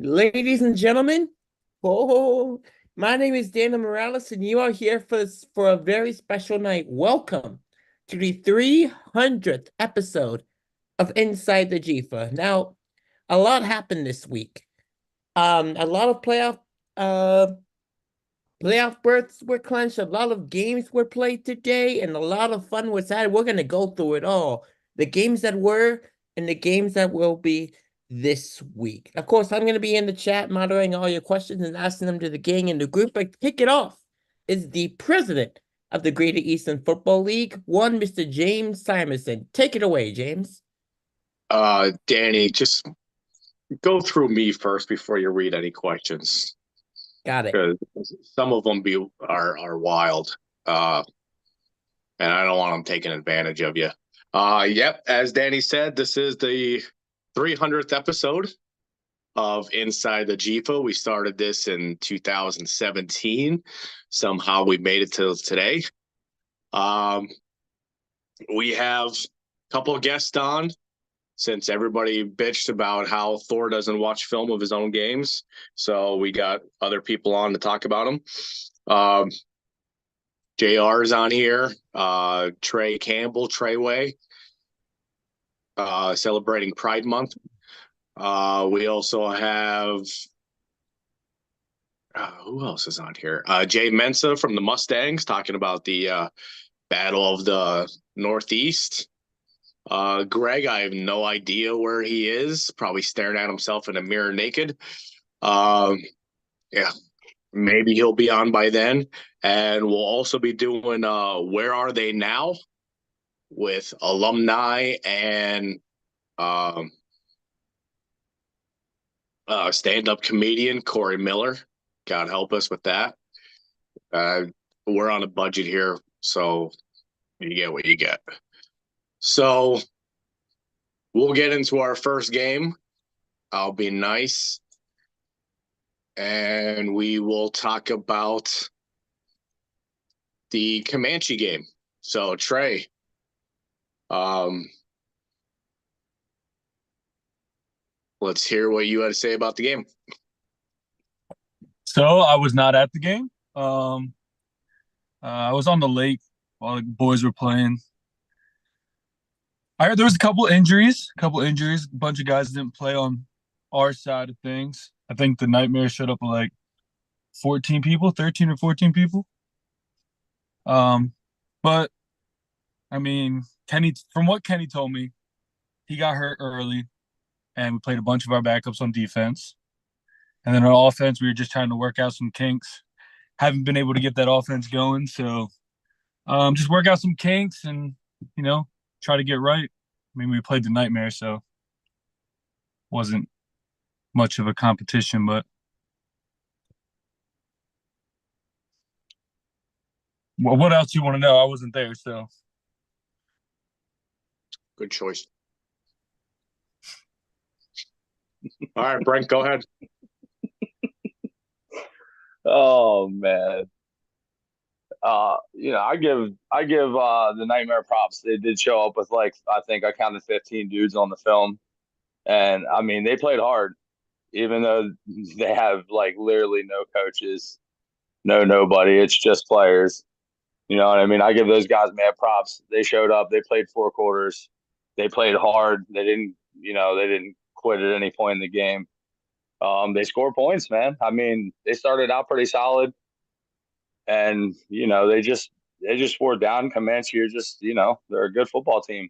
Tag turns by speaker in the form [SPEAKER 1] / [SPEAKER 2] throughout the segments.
[SPEAKER 1] Ladies and gentlemen, oh, my name is Daniel Morales, and you are here for a very special night. Welcome to the 300th episode of Inside the GEFA. Now, a lot happened this week. A lot of uh playoff berths were clinched, a lot of games were played today, and a lot of fun was had. We're gonna go through it all. The games that were and the games that will be this week. Of course, I'm gonna be in the chat moderating all your questions and asking them to the gang in the group. But kick it off is the president of the Greater Eastern Football League, one Mr. James Simonson. Take it away, James.
[SPEAKER 2] Danny, just go through me first before you read any questions,
[SPEAKER 1] Got it.
[SPEAKER 2] because some of them are wild, and I don't want them taking advantage of you. Yep, as Danny said, this is the 300th episode of Inside the GEFA. We started this in 2017. Somehow we made it till today. We have a couple of guests on, since everybody bitched about how Thor doesn't watch film of his own games. So we got other people on to talk about them. JR is on here. Trey Campbell, Treyway, celebrating Pride Month. We also have, who else is on here? Jay Mensa from the Mustangs, talking about the Battle of the Northeast. Greg, I have no idea where he is. Probably staring at himself in a mirror naked. Yeah, maybe he'll be on by then. And we'll also be doing Where Are They Now? With alumni and stand-up comedian Corey Miller. God help us with that. We're on a budget here, so you get what you get. So we'll get into our first game. I'll be nice. And we will talk about the Comanche game. So Trey, let's hear what you had to say about the game.
[SPEAKER 3] So I was not at the game. I was on the lake while the boys were playing. I heard there was a couple injuries. A bunch of guys didn't play on our side of things. I think the Nightmare showed up with like 14 people, 13 or 14 people. But I mean, from what Kenny told me, he got hurt early, and we played a bunch of our backups on defense. And then on offense, we were just trying to work out some kinks. Haven't been able to get that offense going, so just work out some kinks and try to get right. I mean, we played the Nightmare, so wasn't much of a competition, but what else you want to know? I wasn't there, so.
[SPEAKER 2] Good choice. All right, Brent, go ahead.
[SPEAKER 4] Oh man. I give the Nightmare props. They did show up with, like, I think I counted 15 dudes on the film. And I mean, they played hard, even though they have like literally no coaches, nobody. It's just players. You know what I mean? I give those guys mad props. They showed up, they played 4 quarters, they played hard. They didn't quit at any point in the game. They scored points, man. I mean, they started out pretty solid, and they just wore down. Comanche are just, they're a good football team.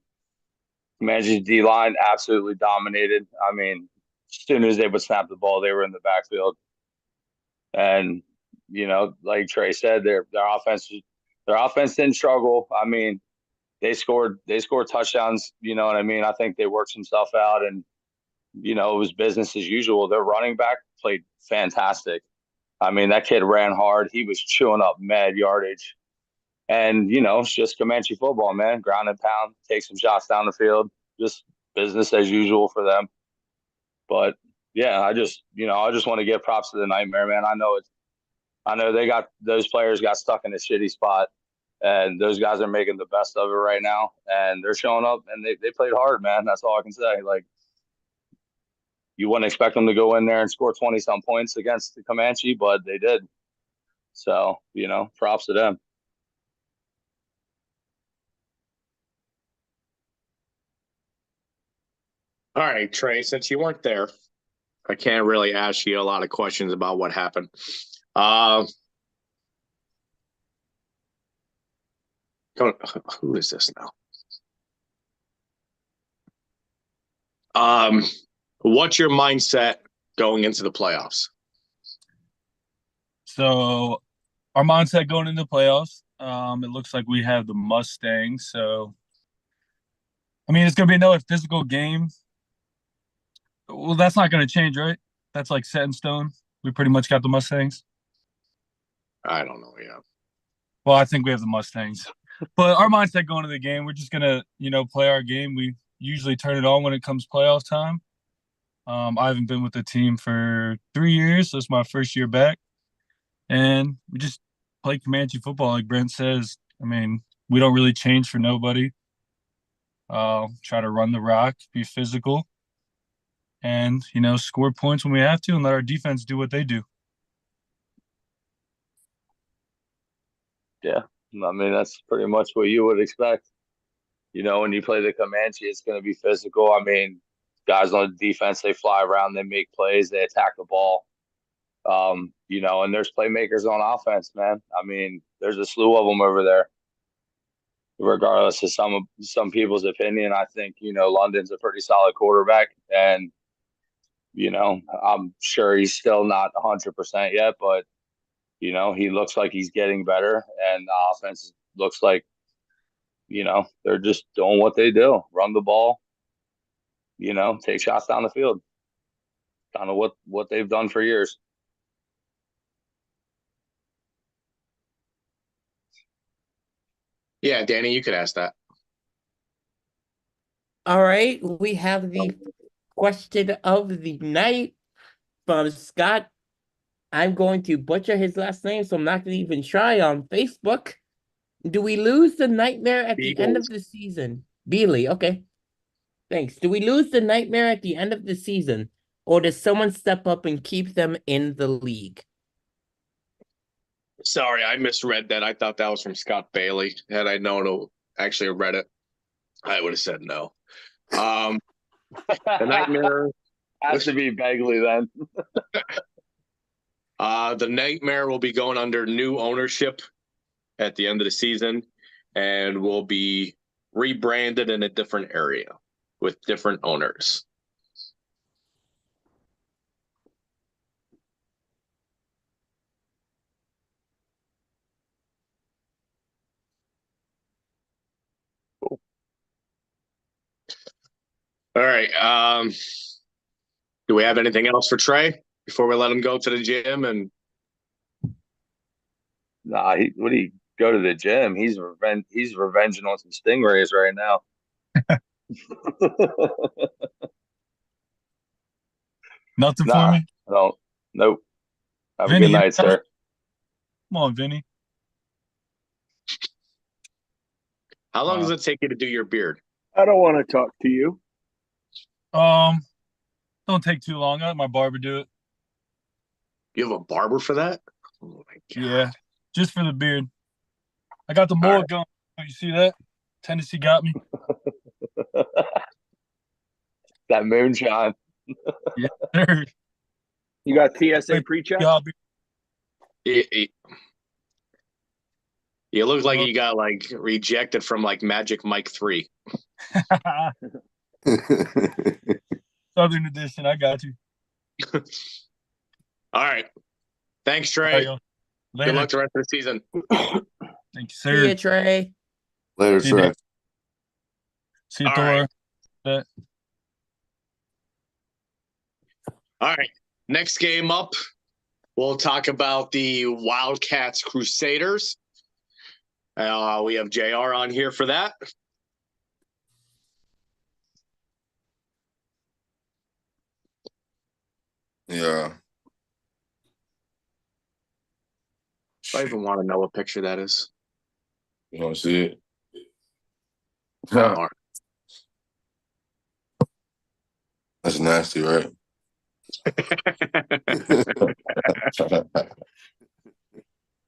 [SPEAKER 4] Comanche's D line absolutely dominated. I mean, as soon as they would snap the ball, they were in the backfield. And like Trey said, their offense didn't struggle. I mean, they scored touchdowns. You know what I mean? I think they worked some stuff out, and it was business as usual. Their running back played fantastic. I mean, that kid ran hard. He was chewing up mad yardage. And, it's just Comanche football, man. Ground and pound, take some shots down the field, just business as usual for them. But yeah, I just want to give props to the Nightmare, man. I know those players got stuck in a shitty spot, and those guys are making the best of it right now. And they're showing up, and they played hard, man. That's all I can say. Like, you wouldn't expect them to go in there and score 20-some points against the Comanche, but they did. So, props to them.
[SPEAKER 2] All right, Trey, since you weren't there, I can't really ask you a lot of questions about what happened. Who is this now? What's your mindset going into the playoffs?
[SPEAKER 3] So our mindset going into the playoffs, it looks like we have the Mustangs. So, I mean, it's going to be another physical game. Well, that's not going to change, right? That's like set in stone. We pretty much got the Mustangs.
[SPEAKER 2] I don't know. Yeah.
[SPEAKER 3] Well, I think we have the Mustangs. But our mindset going into the game, we're just going to, play our game. We usually turn it on when it comes playoff time. I haven't been with the team for 3 years. So it's my first year back. And we just play Comanche football, like Brent says. I mean, we don't really change for nobody. Try to run the rock, be physical, and, score points when we have to and let our defense do what they do.
[SPEAKER 4] Yeah. I mean, that's pretty much what you would expect. When you play the Comanche, it's going to be physical. I mean, guys on the defense, they fly around, they make plays, they attack the ball. And there's playmakers on offense, man. I mean, there's a slew of them over there. Regardless of some people's opinion, I think, London's a pretty solid quarterback. And, I'm sure he's still not 100% yet, but, he looks like he's getting better. And the offense looks like, they're just doing what they do. Run the ball, take shots down the field. Kind of what they've done for years.
[SPEAKER 2] Yeah, Danny, you could ask that.
[SPEAKER 1] All right, we have the question of the night from Scott. I'm going to butcher his last name, so I'm not going to even try on Facebook. Do we lose the nightmare at the end of the season? Bealey, okay. Thanks. Do we lose the nightmare at the end of the season, or does someone step up and keep them in the league?
[SPEAKER 2] Sorry, I misread that. I thought that was from Scott Bailey. Had I known to actually read it, I would have said no. The nightmare
[SPEAKER 4] has to be Bagley then.
[SPEAKER 2] The nightmare will be going under new ownership at the end of the season, and will be rebranded in a different area with different owners. All right. Do we have anything else for Trey before we let him go to the gym? And
[SPEAKER 4] nah, what do you go to the gym? He's revenging on some stingrays right now.
[SPEAKER 3] Nothing for me?
[SPEAKER 4] Nope. Have
[SPEAKER 3] Vinny,
[SPEAKER 4] a good night, sir.
[SPEAKER 3] Come on, Vinny.
[SPEAKER 2] how long does it take you to do your beard?
[SPEAKER 5] I don't want to talk to you.
[SPEAKER 3] Don't take too long. I let my barber do it.
[SPEAKER 2] You have a barber for that? Oh my God.
[SPEAKER 3] Yeah, just for the beard. I got the mullet going. You see that? Tennessee got me.
[SPEAKER 4] That moonshine.
[SPEAKER 3] Yeah, sir.
[SPEAKER 5] You got TSA pre-check?
[SPEAKER 2] You look like you got like rejected from like Magic Mike 3.
[SPEAKER 3] Southern edition. I got you.
[SPEAKER 2] All right. Thanks, Trey.
[SPEAKER 3] Later.
[SPEAKER 2] Good luck the rest of the season.
[SPEAKER 3] Thank you, sir.
[SPEAKER 1] See you, Trey.
[SPEAKER 6] Later,
[SPEAKER 3] See you,
[SPEAKER 6] Trey.
[SPEAKER 3] Dave. See you,
[SPEAKER 2] All
[SPEAKER 3] Thor.
[SPEAKER 2] right. All right. Next game up, we'll talk about the Wildcats Crusaders. We have JR on here for that.
[SPEAKER 6] Yeah.
[SPEAKER 2] I even want to know what picture that is.
[SPEAKER 6] You want to see it?
[SPEAKER 2] All right.
[SPEAKER 6] That's nasty, right?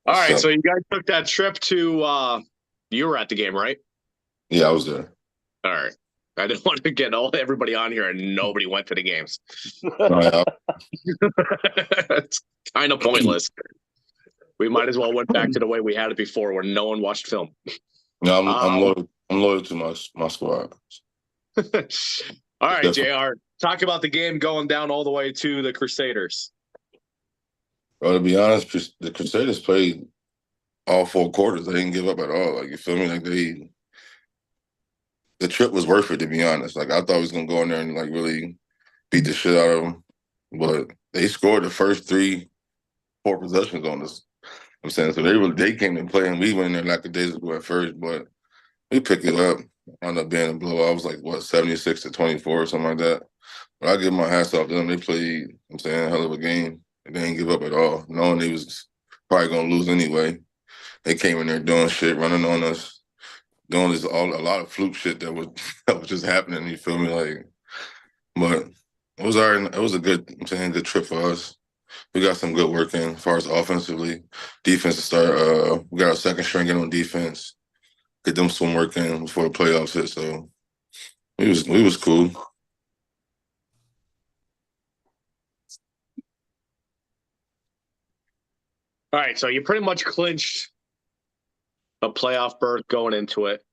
[SPEAKER 2] All right, so you guys took that trip to you were at the game, right?
[SPEAKER 6] Yeah, I was there.
[SPEAKER 2] All right. I didn't want to get everybody on here and nobody went to the games. It's kind of pointless. We might as well went back to the way we had it before, where no one watched film.
[SPEAKER 6] No, I'm loyal. I'm loyal to my squad.
[SPEAKER 2] All right, JR, talk about the game going down all the way to the Crusaders.
[SPEAKER 6] Well, to be honest, the Crusaders played all 4 quarters. They didn't give up at all. Like, you feel me? Like, the trip was worth it, to be honest. Like, I thought we was gonna go in there and like really beat the shit out of them, but they scored the first 4 possessions on us. I'm saying, so they came to play and we went in there like a days ago at first, but we picked it up. Ended up being a blowout. I was like, what, 76-24 or something like that. But I give my hats off to them. They played, I'm saying, a hell of a game. They didn't give up at all, knowing they was probably gonna lose anyway. They came in there doing shit, running on us, doing a lot of fluke shit that was that was just happening. You feel me? Like, but it was all right. It was a good, I'm saying, good trip for us. We got some good work in as far as offensively. Defense to start. We got our second string in on defense. Get them some work in before the playoffs hit. So we was cool.
[SPEAKER 2] All right, so you pretty much clinched a playoff berth going into it.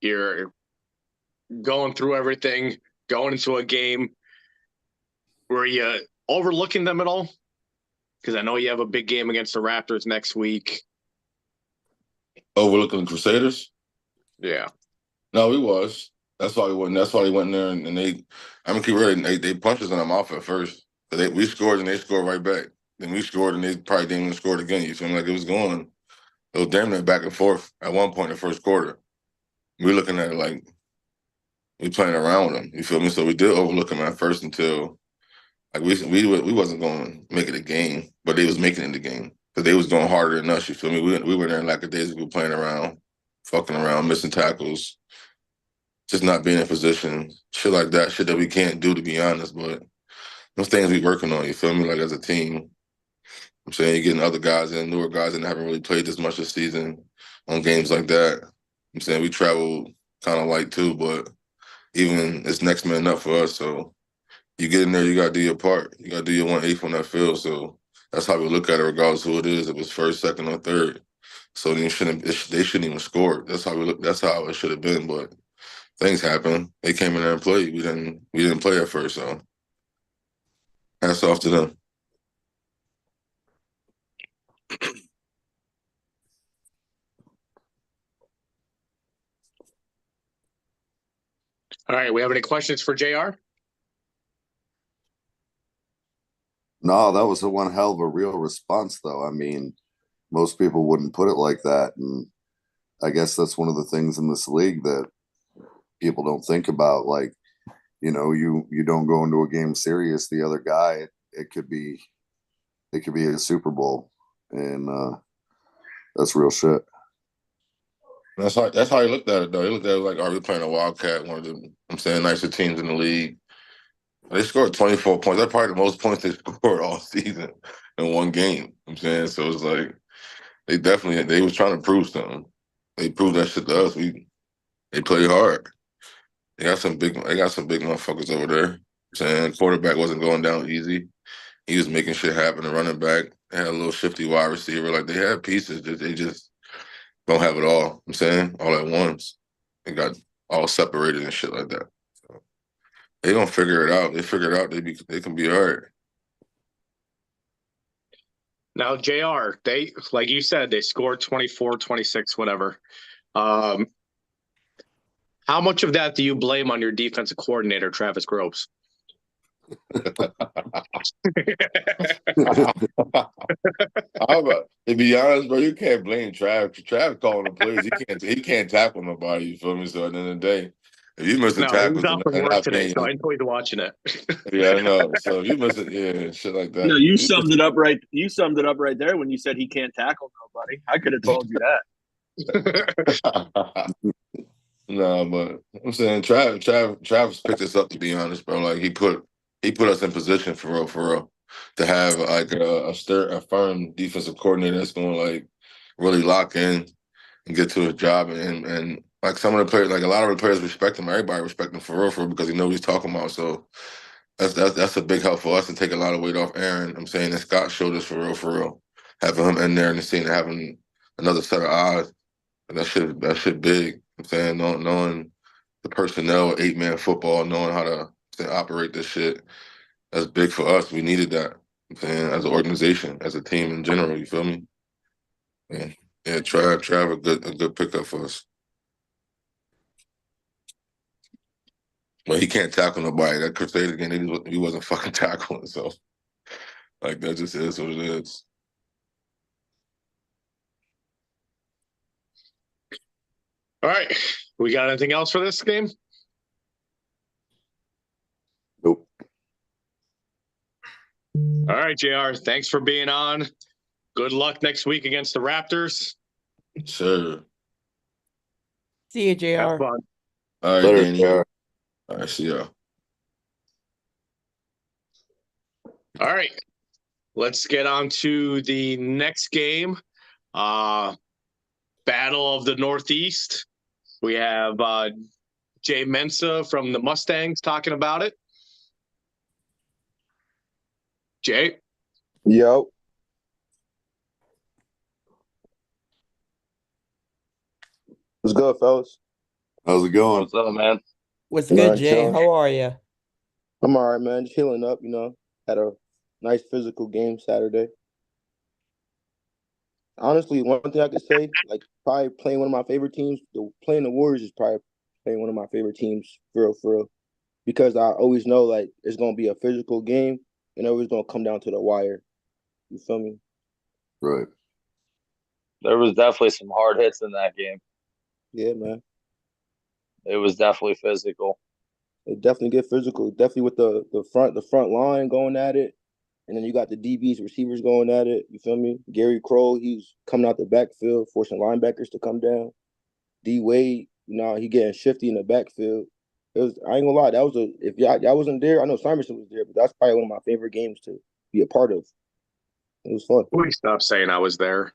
[SPEAKER 2] You're going through everything, going into a game. Were you overlooking them at all? Because I know you have a big game against the Raptors next week.
[SPEAKER 6] Overlooking the Crusaders?
[SPEAKER 2] Yeah.
[SPEAKER 6] No, we was. That's why we went. That's why they went in there and they. I mean, keep reading. They punched us in the mouth at first. We scored and they scored right back. Then we scored and they probably didn't even score again. You feel me? Like it was going. It was damn near back and forth at one point in the first quarter. We were looking at it like we playing around with them. You feel me? So we did overlook them at first until like we wasn't going to make it a game, but they was making it the game because they was going harder than us. You feel me? We were there like a days ago playing around, fucking around, missing tackles, just not being in position, shit like that, shit that we can't do, to be honest. But those things we working on. You feel me? Like as a team, I'm saying you're getting other guys in, newer guys that haven't really played this much this season on games like that. I'm saying we travel kind of light too, but even it's next man up for us. So you get in there, you got to do your part. You got to do your 1/8 on that field. So that's how we look at it, regardless of who it is. If it's first, second, or third. So they shouldn't even score. That's how we look. That's how it should have been. But things happen. They came in there and played. We didn't play at first. So hats off to them.
[SPEAKER 2] All right. We have any questions for JR?
[SPEAKER 7] No, that was one hell of a real response, though. I mean, most people wouldn't put it like that. And I guess that's one of the things in this league that people don't think about. Like, you know, you don't go into a game serious. The other guy, it could be a Super Bowl. And that's real shit.
[SPEAKER 6] That's how he looked at it, though. He looked at it like, are we playing a Wildcat, one of the, I'm saying, nicer teams in the league. They scored 24 points. That's probably the most points they scored all season in one game. I'm saying, so it's like they was trying to prove something. They proved that shit to us. They played hard. They got some big motherfuckers over there. I'm saying quarterback wasn't going down easy. He was making shit happen. The running back, they had a little shifty wide receiver. Like they had pieces that they just don't have it all. I'm saying all at once. They got all separated and shit like that. So they gonna figure it out. They figure it out. They can be all right.
[SPEAKER 2] Now, JR, they, like you said, they scored 24, 26, whatever. How much of that do you blame on your defensive coordinator, Travis Groves?
[SPEAKER 6] To be honest, bro, you can't blame Trav. Trav calling the plays. He can't tackle nobody. You feel me? So at the end of the day, if you missing
[SPEAKER 2] No, he
[SPEAKER 6] tackles
[SPEAKER 2] was out from
[SPEAKER 6] and
[SPEAKER 2] work
[SPEAKER 6] not
[SPEAKER 2] today,
[SPEAKER 6] paying,
[SPEAKER 2] so I enjoyed watching it.
[SPEAKER 6] yeah, I know. So if you miss it, yeah, shit like that.
[SPEAKER 5] No, you summed it up right. You summed it up right there when you said he can't tackle nobody. I could have told you that.
[SPEAKER 6] No, but I'm saying Travis picked us up, to be honest, bro. Like he put us in position for real, to have like a firm defensive coordinator that's going to like really lock in and get to his job, and like some of the players, like a lot of the players respect him. Everybody respect him for real, because he knows what he's talking about. So that's a big help for us to take a lot of weight off Aaron. I'm saying that Scott showed us for real, having him in there and the scene, having another set of eyes. And that shit big. I'm saying knowing the personnel, 8-man football, knowing how to operate this shit. That's big for us. We needed that. I'm saying as an organization, as a team in general. You feel me? Yeah, yeah. Trav, a good pickup for us. But he can't tackle nobody. That Crusaders game, he wasn't fucking tackling. So like that just is what it is.
[SPEAKER 2] All right. We got anything else for this game?
[SPEAKER 7] Nope.
[SPEAKER 2] All right, JR. Thanks for being on. Good luck next week against the Raptors.
[SPEAKER 6] Sure.
[SPEAKER 1] See you, JR.
[SPEAKER 2] Have fun.
[SPEAKER 6] All right,
[SPEAKER 7] Later,
[SPEAKER 6] Danny.
[SPEAKER 7] JR.
[SPEAKER 6] All right, see y'all.
[SPEAKER 2] All right. Let's get on to the next game. Battle of the Northeast. We have Jay Mensa from the Mustangs talking about it. Jay?
[SPEAKER 8] Yo. What's good, fellas?
[SPEAKER 7] How's it going?
[SPEAKER 4] What's up, man?
[SPEAKER 1] What's
[SPEAKER 8] Man,
[SPEAKER 1] good, Jay?
[SPEAKER 8] chilling.
[SPEAKER 1] How are you?
[SPEAKER 8] I'm all right, man. Just healing up, Had a nice physical game Saturday. Honestly, one thing I could say, like probably playing one of my favorite teams, playing the Warriors is probably playing one of my favorite teams, for real. Because I always know like it's gonna be a physical game and always gonna come down to the wire. You feel me?
[SPEAKER 7] Right.
[SPEAKER 4] There was definitely some hard hits in that game.
[SPEAKER 8] Yeah, man.
[SPEAKER 4] It was definitely physical.
[SPEAKER 8] It definitely get physical. Definitely with the front line going at it. And then you got the DBs, receivers going at it. You feel me? Gary Kroll, he's coming out the backfield, forcing linebackers to come down. D Wade, he getting shifty in the backfield. It was, I ain't gonna lie, that was if y'all wasn't there, I know Simonson was there, but that's probably one of my favorite games to be a part of. It was fun.
[SPEAKER 2] Please stop saying I was there.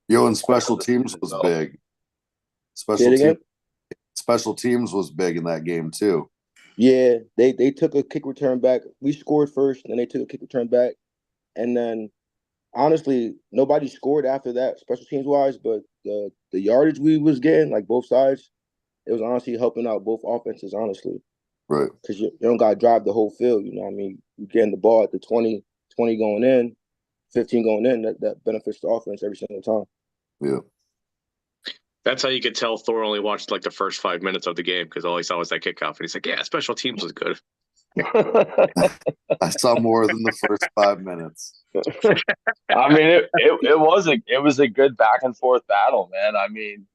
[SPEAKER 7] Yo, and special teams was big.
[SPEAKER 8] Say it again?
[SPEAKER 7] Special teams was big in that game too.
[SPEAKER 8] Yeah, they took a kick return back. We scored first, and then they took a kick return back. And then honestly, nobody scored after that, special teams wise, but the yardage we was getting, like both sides, it was honestly helping out both offenses, honestly.
[SPEAKER 7] Right.
[SPEAKER 8] Because you don't got to drive the whole field, you know what I mean? You're getting the ball at the 20 going in, 15 going in, that benefits the offense every single time.
[SPEAKER 7] Yeah.
[SPEAKER 2] That's how you could tell Thor only watched like the first 5 minutes of the game, because all he saw was that kickoff. And he's like, yeah, special teams was good.
[SPEAKER 7] I saw more than the first 5 minutes.
[SPEAKER 4] I mean, it was a good back and forth battle, man. I mean,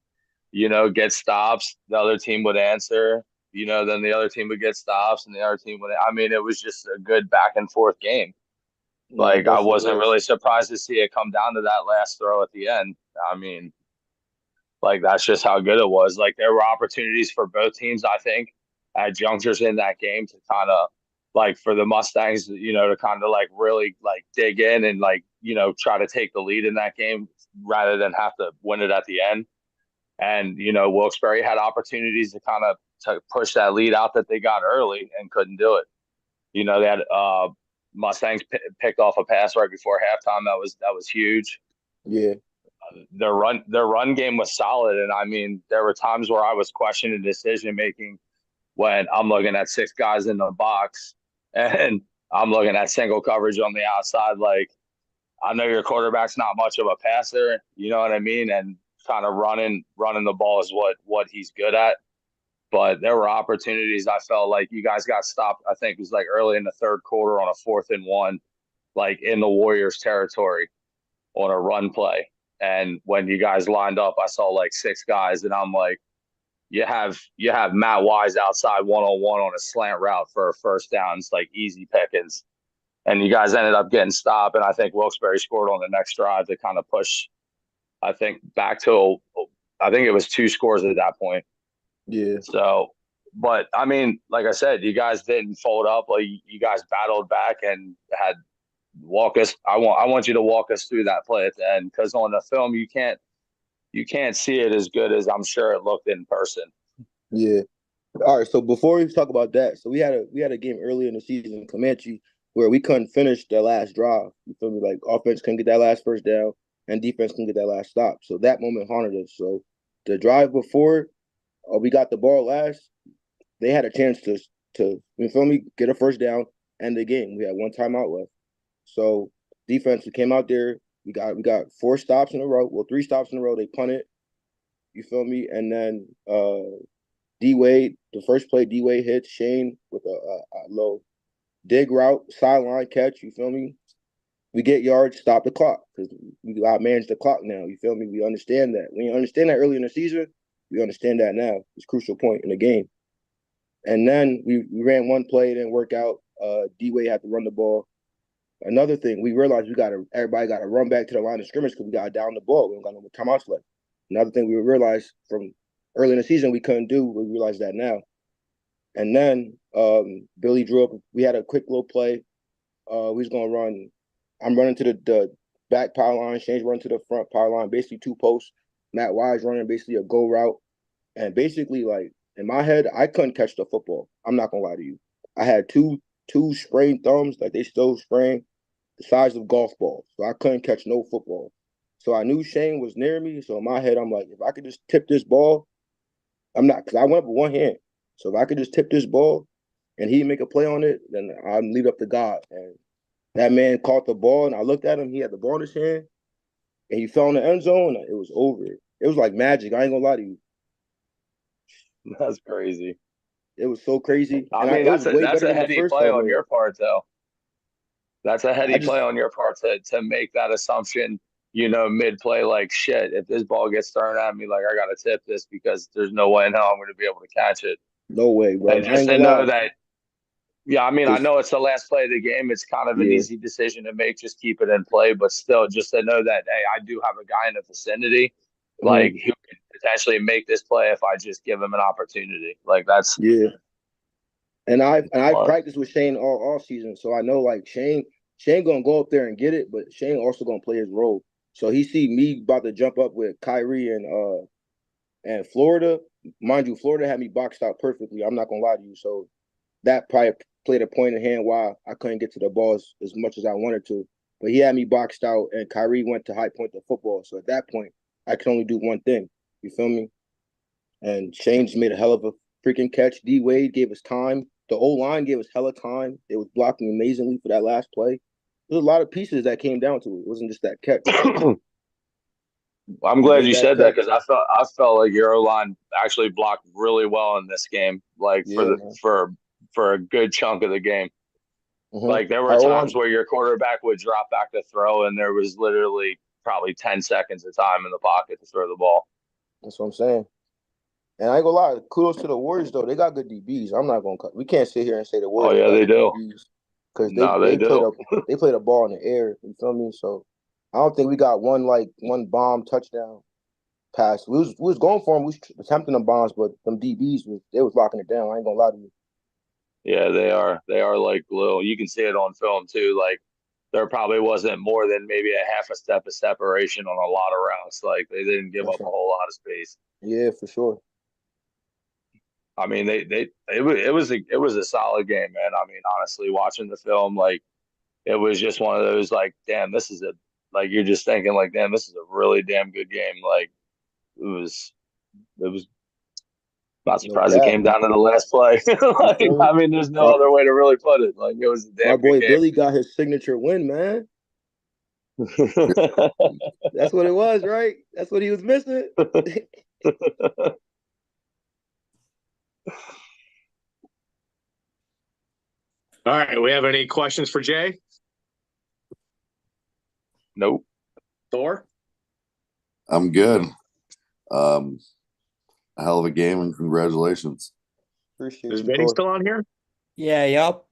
[SPEAKER 4] get stops, the other team would answer, then the other team would get stops, and the other team would. I mean, it was just a good back and forth game. Like, I wasn't really surprised to see it come down to that last throw at the end. I mean, like, that's just how good it was. Like, there were opportunities for both teams, I think, at junctures in that game to kind of, like, for the Mustangs, to kind of, like, really, like, dig in and, like, try to take the lead in that game rather than have to win it at the end. And, Wilkes-Barre had opportunities to kind of to push that lead out that they got early and couldn't do it. They had Mustangs picked off a pass right before halftime. That was huge.
[SPEAKER 8] Yeah.
[SPEAKER 4] Their run game was solid, and I mean, there were times where I was questioning decision making when I'm looking at 6 guys in the box and I'm looking at single coverage on the outside. Like, I know your quarterback's not much of a passer, you know what I mean, and kind of running the ball is what he's good at. But there were opportunities I felt like you guys got stopped. I think it was like early in the third quarter on a 4th and 1, like in the Warriors territory on a run play. And when you guys lined up, I saw like 6 guys, and I'm like, you have Matt Wise outside 1-on-1 on a slant route for a first down. It's like easy pickings. And you guys ended up getting stopped. And I think Wilkes-Barre scored on the next drive to kind of push I think back to I think it was 2 scores at that point.
[SPEAKER 8] Yeah.
[SPEAKER 4] So, but I mean, like I said, you guys didn't fold up. Like you guys battled back and had walk us. I want you to walk us through that play at the end, because on the film you can't see it as good as I'm sure it looked in person.
[SPEAKER 8] Yeah. All right. So before we talk about that, so we had a game earlier in the season in Comanche where we couldn't finish the last drive. You feel me? Like offense couldn't get that last first down and defense couldn't get that last stop. So that moment haunted us. So the drive before we got the ball last, they had a chance to you feel me, get a first down, end the game. We had one timeout left. So defense, we came out there. We got 4 stops in a row. Well, 3 stops in a row. They punted. You feel me? And then D Wade, the first play, D Wade hits Shane with a low dig route, sideline catch. You feel me? We get yards, stop the clock because we got manage the clock now. You feel me? We understand that. We didn't understand that early in the season. We understand that now. It's a crucial point in the game. And then we ran one play, it didn't work out. D Wade had to run the ball. Another thing, we realized everybody got to run back to the line of scrimmage because we got down the ball. We don't got no timeouts left. Another thing we realized from early in the season we couldn't do. We realize that now. And then Billy drew up. We had a quick little play. We was gonna run. I'm running to the back power line. Shane's running to the front power line. Basically 2 posts. Matt Wise running basically a go route. And basically, like in my head, I couldn't catch the football. I'm not gonna lie to you. I had two sprained thumbs, like they still sprained, the size of golf balls. So I couldn't catch no football. So I knew Shane was near me. So in my head, I'm like, if I could just tip this ball, because I went up with one hand. So if I could just tip this ball and he make a play on it, then I'd leave up to God. And that man caught the ball, and I looked at him. He had the ball in his hand, and he fell in the end zone. It was over. It was like magic. I ain't gonna lie to you.
[SPEAKER 4] That's crazy.
[SPEAKER 8] It was so crazy.
[SPEAKER 4] I
[SPEAKER 8] And
[SPEAKER 4] mean,
[SPEAKER 8] it was way
[SPEAKER 4] that's
[SPEAKER 8] better
[SPEAKER 4] a
[SPEAKER 8] than the
[SPEAKER 4] heady
[SPEAKER 8] first
[SPEAKER 4] play
[SPEAKER 8] time.
[SPEAKER 4] on your part, though. That's a heady play
[SPEAKER 8] just
[SPEAKER 4] on your part to make that assumption, mid play, like shit, if this ball gets thrown at me, like I gotta tip this because there's no way in hell I'm gonna be able to catch it.
[SPEAKER 8] no way, bro.
[SPEAKER 4] And
[SPEAKER 8] I
[SPEAKER 4] just
[SPEAKER 8] ain't
[SPEAKER 4] to
[SPEAKER 8] gonna
[SPEAKER 4] know
[SPEAKER 8] lie.
[SPEAKER 4] that, yeah, I mean, I
[SPEAKER 8] Cause
[SPEAKER 4] know it's the last play of the game. It's kind of an
[SPEAKER 8] yeah,
[SPEAKER 4] easy decision to make, just keep it in play, but still just to know that, hey, I do have a guy in the vicinity, like
[SPEAKER 8] mhm,
[SPEAKER 4] who can potentially make this play if I just give him an opportunity. Like that's
[SPEAKER 8] yeah. And I
[SPEAKER 4] smart.
[SPEAKER 8] practiced with Shane all season, so I know like Shane gonna go up there and get it, but Shane also gonna play his role. So he see me about to jump up with Kyrie and Florida. Mind you, Florida had me boxed out perfectly. I'm not gonna lie to you. So that probably played a point in hand why I couldn't get to the balls as much as I wanted to. But he had me boxed out, and Kyrie went to high point the football. So at that point, I could only do one thing. You feel me? And Shane's made a hell of a freaking catch. D Wade gave us time. The O line gave us hella time. It was blocking amazingly for that last play. There's a lot of pieces that came down to it. It wasn't just that catch.
[SPEAKER 4] I'm
[SPEAKER 8] We
[SPEAKER 4] glad
[SPEAKER 8] made
[SPEAKER 4] you
[SPEAKER 8] that
[SPEAKER 4] said that
[SPEAKER 8] catch.
[SPEAKER 4] because I felt like your O line actually blocked really well in this game, like
[SPEAKER 8] Yeah, man.
[SPEAKER 4] for a good chunk of the game.
[SPEAKER 8] Mm-hmm.
[SPEAKER 4] Like there were
[SPEAKER 8] Our O
[SPEAKER 4] times
[SPEAKER 8] line.
[SPEAKER 4] where your quarterback would drop back to throw, and there was literally probably 10 seconds of time in the pocket to throw the ball.
[SPEAKER 8] That's what I'm saying. And I ain't gonna lie, kudos to the Warriors though. They got good DBs. I'm not gonna cut. We can't sit here and say the
[SPEAKER 4] Oh
[SPEAKER 8] Warriors
[SPEAKER 4] yeah,
[SPEAKER 8] got
[SPEAKER 4] they
[SPEAKER 8] good
[SPEAKER 4] do.
[SPEAKER 8] DBs because
[SPEAKER 4] No, they do.
[SPEAKER 8] they played a ball in the air. You feel me? So I don't think we got one bomb touchdown pass. We was going for them. We was attempting them bombs, but them DBs was locking it down. I ain't gonna lie to you.
[SPEAKER 4] Yeah, they are. They are like glue. You can see it on film too. Like there probably wasn't more than maybe a half a step of separation on a lot of routes. Like they didn't give
[SPEAKER 8] That's
[SPEAKER 4] up a
[SPEAKER 8] right.
[SPEAKER 4] whole lot of space.
[SPEAKER 8] Yeah, for sure.
[SPEAKER 4] I mean, it was a solid game, man. I mean, honestly, watching the film, like it was just one of those like, damn, this is a like you're just thinking like, damn, this is a really damn good game. Like it was not
[SPEAKER 8] No
[SPEAKER 4] surprised it
[SPEAKER 8] cap.
[SPEAKER 4] came down to the last play.
[SPEAKER 8] You
[SPEAKER 4] Like,
[SPEAKER 8] feel me?
[SPEAKER 4] I mean, there's no
[SPEAKER 8] My
[SPEAKER 4] other way to really put it. Like it was a
[SPEAKER 8] my
[SPEAKER 4] damn good
[SPEAKER 8] boy
[SPEAKER 4] game.
[SPEAKER 8] Billy got his signature win, man. That's what it was, right? That's what he was missing.
[SPEAKER 2] All right. We have any questions for Jay?
[SPEAKER 4] Nope.
[SPEAKER 2] Thor?
[SPEAKER 7] I'm good. A hell of a game, and congratulations.
[SPEAKER 8] Appreciate
[SPEAKER 2] Is
[SPEAKER 8] you,
[SPEAKER 2] Vinny
[SPEAKER 8] Thor.
[SPEAKER 2] still on here?
[SPEAKER 1] Yeah,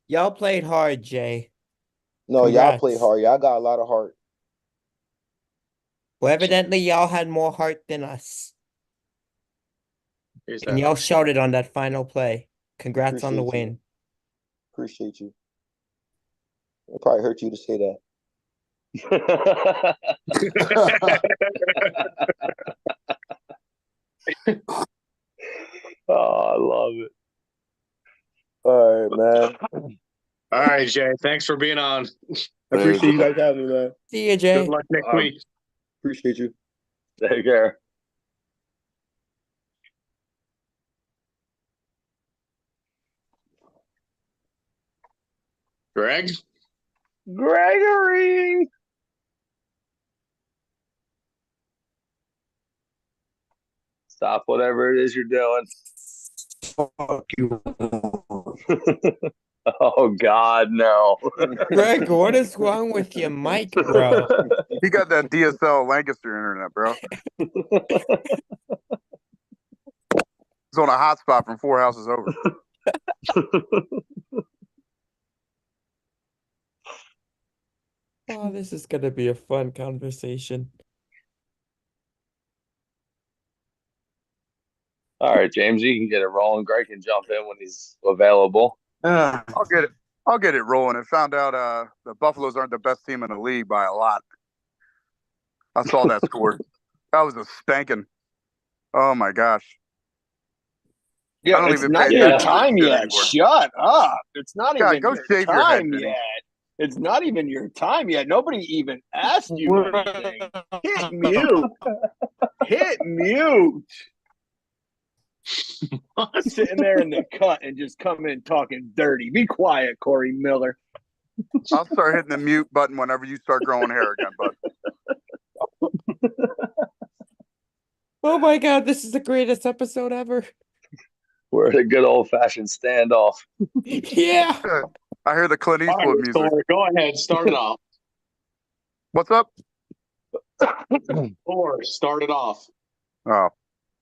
[SPEAKER 1] y'all played hard, Jay.
[SPEAKER 8] No, y'all played
[SPEAKER 1] Congrats.
[SPEAKER 8] hard. Y'all got a lot of heart.
[SPEAKER 1] Well, evidently y'all had more heart than us.
[SPEAKER 2] Here's
[SPEAKER 1] And
[SPEAKER 2] that.
[SPEAKER 1] y'all shouted on that final play. Congrats on the
[SPEAKER 8] Appreciate you.
[SPEAKER 1] win.
[SPEAKER 8] Appreciate you. It probably hurt you to say that.
[SPEAKER 4] Oh, I love it.
[SPEAKER 8] All right, man.
[SPEAKER 2] All right, Jay. Thanks for being on.
[SPEAKER 8] I appreciate you guys having me, man.
[SPEAKER 1] See you, Jay.
[SPEAKER 2] Good luck next week.
[SPEAKER 8] Appreciate you.
[SPEAKER 4] Take care.
[SPEAKER 2] Greg?
[SPEAKER 4] Gregory. Stop whatever it is you're doing.
[SPEAKER 7] Fuck you.
[SPEAKER 4] Oh God, no.
[SPEAKER 1] Greg, what is wrong with your mic, bro?
[SPEAKER 9] He got that DSL Lancaster internet, bro. He's on a hotspot from 4 houses over.
[SPEAKER 1] Oh, this is gonna be a fun conversation.
[SPEAKER 4] All right, James, you can get it rolling. Greg can jump in when he's available.
[SPEAKER 9] I'll get it. I'll get it rolling. I found out the Buffaloes aren't the best team in the league by a lot. I saw that score. That was a spanking. Oh my gosh. I
[SPEAKER 5] Yeah,
[SPEAKER 9] don't
[SPEAKER 5] it's
[SPEAKER 9] even
[SPEAKER 5] not
[SPEAKER 9] pay
[SPEAKER 5] your
[SPEAKER 9] attention to this
[SPEAKER 5] time
[SPEAKER 9] shit
[SPEAKER 5] yet.
[SPEAKER 9] anymore.
[SPEAKER 5] Shut up. It's not
[SPEAKER 9] God,
[SPEAKER 5] even
[SPEAKER 9] go
[SPEAKER 5] your
[SPEAKER 9] shave your head,
[SPEAKER 5] time
[SPEAKER 9] Vinny.
[SPEAKER 5] yet. It's not even your time yet. Nobody even asked you anything. Hit mute. Hit mute. Sitting there in the cut and just come in talking dirty. Be quiet, Corey Miller.
[SPEAKER 9] I'll start hitting the mute button whenever you start growing hair again, bud.
[SPEAKER 1] Oh my God, this is the greatest episode ever.
[SPEAKER 4] We're at a good old fashioned standoff.
[SPEAKER 1] Yeah.
[SPEAKER 9] I hear the Clint
[SPEAKER 2] All
[SPEAKER 9] Eastwood
[SPEAKER 2] right,
[SPEAKER 9] music.
[SPEAKER 2] Thor, go ahead. Start it off.
[SPEAKER 9] What's up?
[SPEAKER 2] Thor, start it off.
[SPEAKER 9] Oh,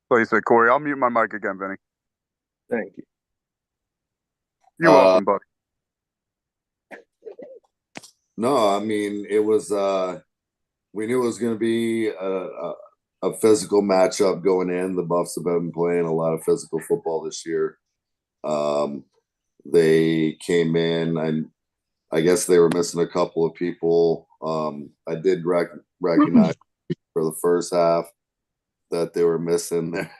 [SPEAKER 9] so you said, Corey. I'll mute my mic again, Vinny.
[SPEAKER 5] Thank you.
[SPEAKER 9] You're welcome, bud.
[SPEAKER 7] No, I mean it was. We knew it was going to be a physical matchup going in. The Buffs have been playing a lot of physical football this year. They came in, and I guess they were missing a couple of people. I did recognize for the first half that they were missing there.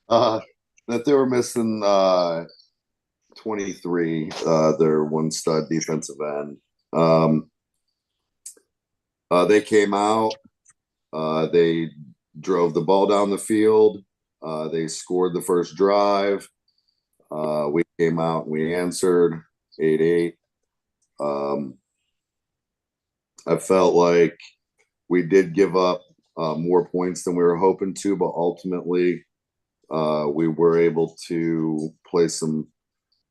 [SPEAKER 7] That they were missing 23, their one stud defensive end. They came out. They drove the ball down the field. They scored the first drive. We came out and we answered 8-8. I felt like we did give up more points than we were hoping to, but ultimately we were able to play some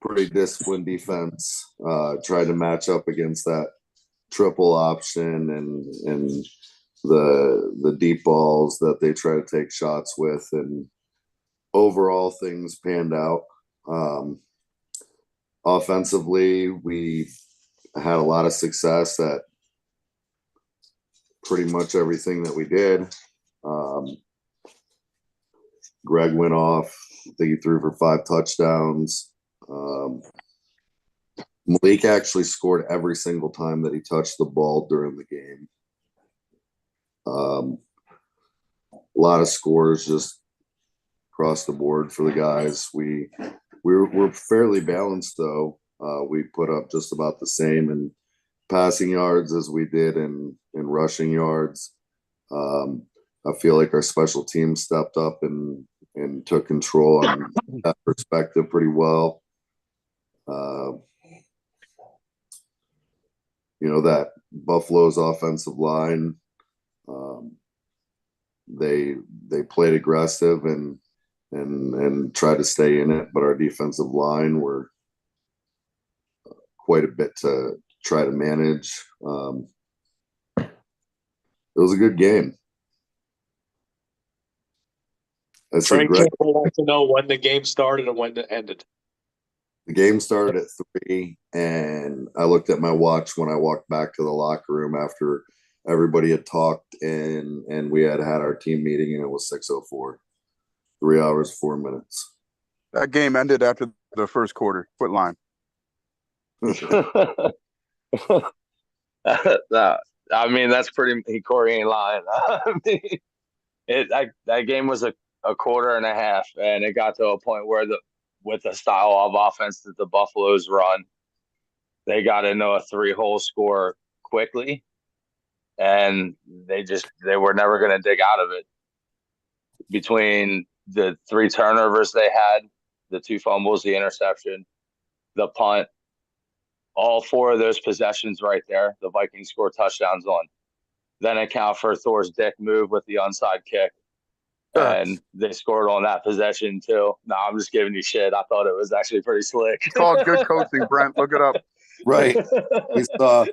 [SPEAKER 7] pretty disciplined defense, try to match up against that triple option and the deep balls that they try to take shots with, and overall things panned out. Offensively, we had a lot of success at pretty much everything that we did. Greg went off. I think he threw for 5 touchdowns. Malik actually scored every single time that he touched the ball during the game. A lot of scores just across the board for the guys. We're fairly balanced though. We put up just about the same in passing yards as we did in rushing yards. I feel like our special teams stepped up and took control on that perspective pretty well. That Buffalo's offensive line, they played aggressive and tried to stay in it, but our defensive line were quite a bit to try to manage. It was a good game. I said,
[SPEAKER 2] Frank
[SPEAKER 7] Greg,
[SPEAKER 2] Campbell wants to know when the game started and when it ended.
[SPEAKER 7] the game started at 3, and I looked at my watch when I walked back to the locker room after everybody had talked, and we had our team meeting, and it was 6:04, 3 hours 4 minutes.
[SPEAKER 9] That game ended after the first quarter. Quit line.
[SPEAKER 4] I mean, that's pretty. Corey ain't lying. I mean, that game was a quarter and a half, and it got to a point where with the style of offense that the Buffaloes run, they got into a 3-hole score quickly, and they were never going to dig out of it. Between the 3 turnovers they had, the 2 fumbles, the interception, the punt, all 4 of those possessions right there, the Vikings scored touchdowns on. Then account for Thor's dick move with the onside kick. And they scored on that possession too. No, I'm just giving you shit. I thought it was actually pretty slick.
[SPEAKER 9] It's called good coaching, Brent. Look it up.
[SPEAKER 7] Right. We saw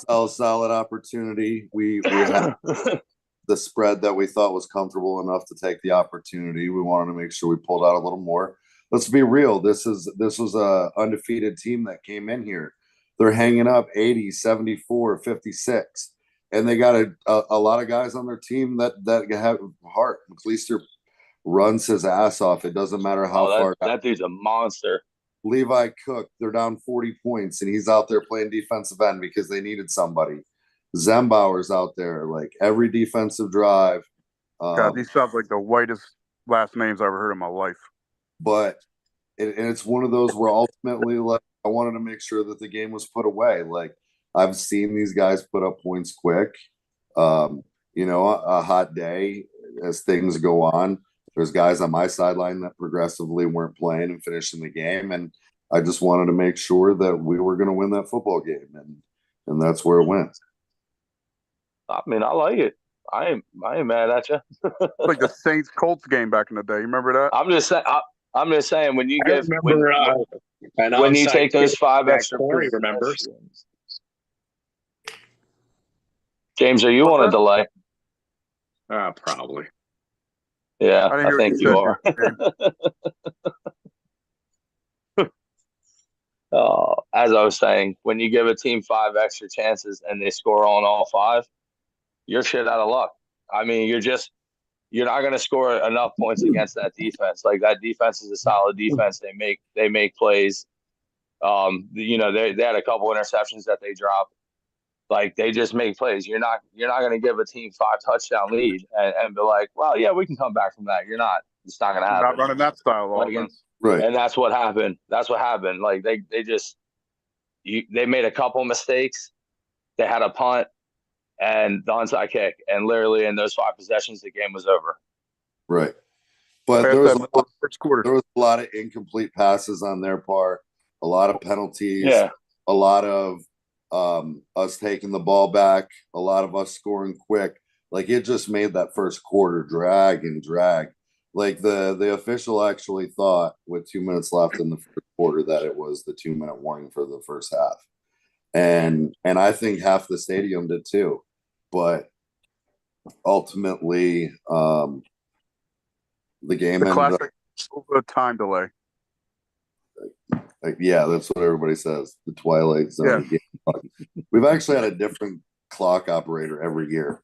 [SPEAKER 7] a solid opportunity. We had the spread that we thought was comfortable enough to take the opportunity. We wanted to make sure we pulled out a little more. Let's be real. This was a undefeated team that came in here. They're hanging up 80, 74, 56. And they got a lot of guys on their team that have heart. McLeister runs his ass off. It doesn't matter how far.
[SPEAKER 4] That dude's a monster.
[SPEAKER 7] Levi Cook, they're down 40 points, and he's out there playing defensive end because they needed somebody. Zembauer's out there, like every defensive drive.
[SPEAKER 9] God, these sound like the whitest last names I've ever heard in my life.
[SPEAKER 7] But it's one of those where ultimately, like, I wanted to make sure that the game was put away. Like, I've seen these guys put up points quick. A hot day as things go on. There's guys on my sideline that progressively weren't playing and finishing the game, and I just wanted to make sure that we were going to win that football game, and that's where it went.
[SPEAKER 4] I mean, I like it. I ain't mad at you.
[SPEAKER 9] Like the Saints Colts game back in the day. You remember that?
[SPEAKER 4] I'm just saying when you give
[SPEAKER 2] when
[SPEAKER 4] you take those 5 extra
[SPEAKER 2] Corey remembers.
[SPEAKER 4] James, are you on a delay?
[SPEAKER 2] Probably.
[SPEAKER 4] Yeah, I think you are. As I was saying, when you give a team 5 extra chances and they score on all 5, you're shit out of luck. I mean, you're not going to score enough points against that defense. Like, that defense is a solid defense. They make plays. They had a couple interceptions that they dropped. Like, they just make plays. You're not going to give a team 5 touchdown lead and be like, well, yeah, we can come back from that. You're not. It's not going to happen.
[SPEAKER 9] Not running that style of offense.
[SPEAKER 7] Right.
[SPEAKER 4] And that's what happened. Like, they made a couple mistakes. They had a punt and the onside kick, and literally in those 5 possessions, the game was over.
[SPEAKER 7] Right. But there was a lot of incomplete passes on their part, a lot of penalties, a lot of us taking the ball back, a lot of us scoring quick. Like, it just made that first quarter drag. Like, the official actually thought with 2 minutes left in the first quarter that it was the 2-minute warning for the first half. And I think half the stadium did too. But ultimately, the game ended
[SPEAKER 9] classic time delay.
[SPEAKER 7] Yeah, that's what everybody says. The Twilight Zone game. We've actually had a different clock operator every year.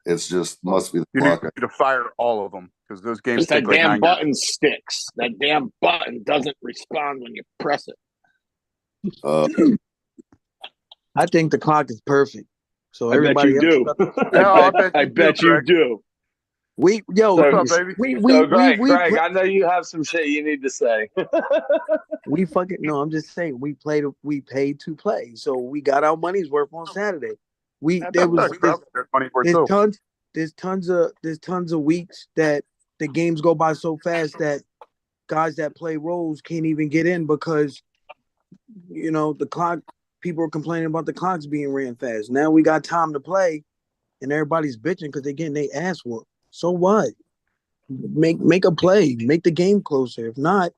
[SPEAKER 7] It's just must be the clock.
[SPEAKER 9] You need to fire all of them because those games
[SPEAKER 5] just
[SPEAKER 9] take
[SPEAKER 5] that
[SPEAKER 9] like
[SPEAKER 5] damn
[SPEAKER 9] 9
[SPEAKER 5] button sticks. That damn button doesn't respond when you press it.
[SPEAKER 10] I think the clock is perfect. So
[SPEAKER 5] I bet you do. I bet you do.
[SPEAKER 10] Greg,
[SPEAKER 4] I know you have some shit you need to say.
[SPEAKER 10] I'm just saying we paid to play, so we got our money's worth on Saturday. There's tons of weeks that the games go by so fast that guys that play roles can't even get in because the clock. People are complaining about the clocks being ran fast. Now we got time to play, and everybody's bitching because they're getting their ass whooped. So what? Make a play. Make the game closer. If not,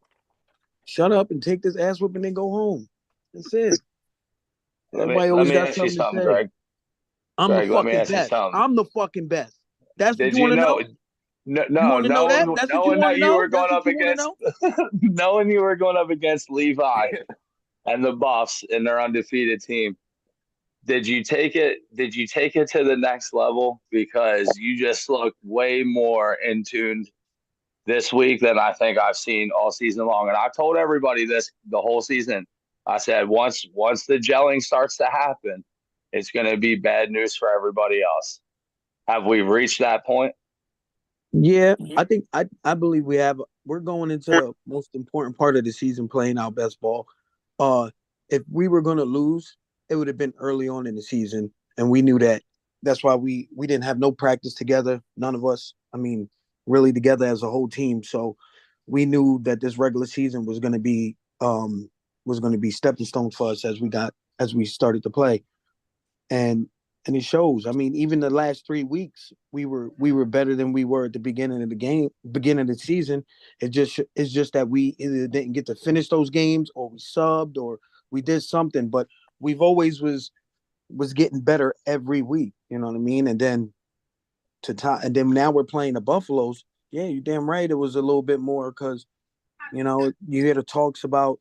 [SPEAKER 10] shut up and take this ass whoop and then go home. That's it. Everybody always got something to say.
[SPEAKER 4] Greg.
[SPEAKER 10] I'm the fucking best. I'm the fucking best. That's what you want to know?
[SPEAKER 4] No,
[SPEAKER 10] That's what you want to know?
[SPEAKER 4] You were going up against knowing you were going up against Levi and the Buffs and their undefeated team. Did you take it? Did you take it to the next level? Because you just look way more in tune this week than I think I've seen all season long. And I told everybody this the whole season. I said once the gelling starts to happen, it's going to be bad news for everybody else. Have we reached that point?
[SPEAKER 10] Yeah, I believe we have. We're going into the most important part of the season, playing our best ball. Uh, if we were going to lose, it would have been early on in the season, and we knew that. That's why we didn't have no practice together. None of us. I mean, really together as a whole team. So we knew that this regular season was going to be stepping stones for us as we started to play, and it shows. I mean, even the last 3 weeks, we were better than we were at the beginning of the season. It's just that we either didn't get to finish those games, or we subbed, or we did something. But we've always was getting better every week. You know what I mean? And then now we're playing the Buffaloes. Yeah, you're damn right. It was a little bit more because you hear the talks about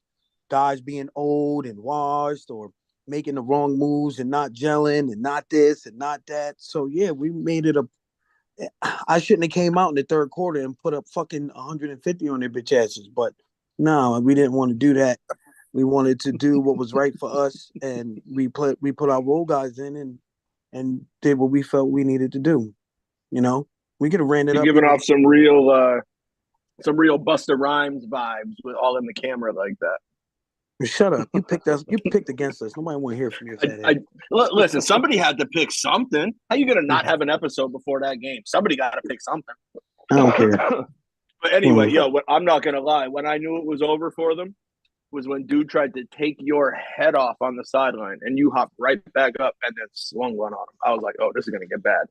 [SPEAKER 10] guys being old and washed, or making the wrong moves and not gelling and not this and not that. So yeah, we made it a. I shouldn't have came out in the third quarter and put up fucking 150 on their bitch asses, but no, we didn't want to do that. We wanted to do what was right for us, and we put our role guys in and did what we felt we needed to do. You know, we could have ran it
[SPEAKER 5] You're
[SPEAKER 10] up.
[SPEAKER 5] giving off some real Busta Rhymes vibes with all in the camera like that.
[SPEAKER 10] Shut up! You picked us. You picked against us. Nobody want to hear from you.
[SPEAKER 5] Listen, somebody had to pick something. How you gonna not have an episode before that game? Somebody got to pick something.
[SPEAKER 10] I don't care.
[SPEAKER 5] But anyway, I'm not gonna lie. When I knew it was over for them, was when dude tried to take your head off on the sideline, and you hopped right back up and then swung one on him. I was like, oh, this is gonna get bad.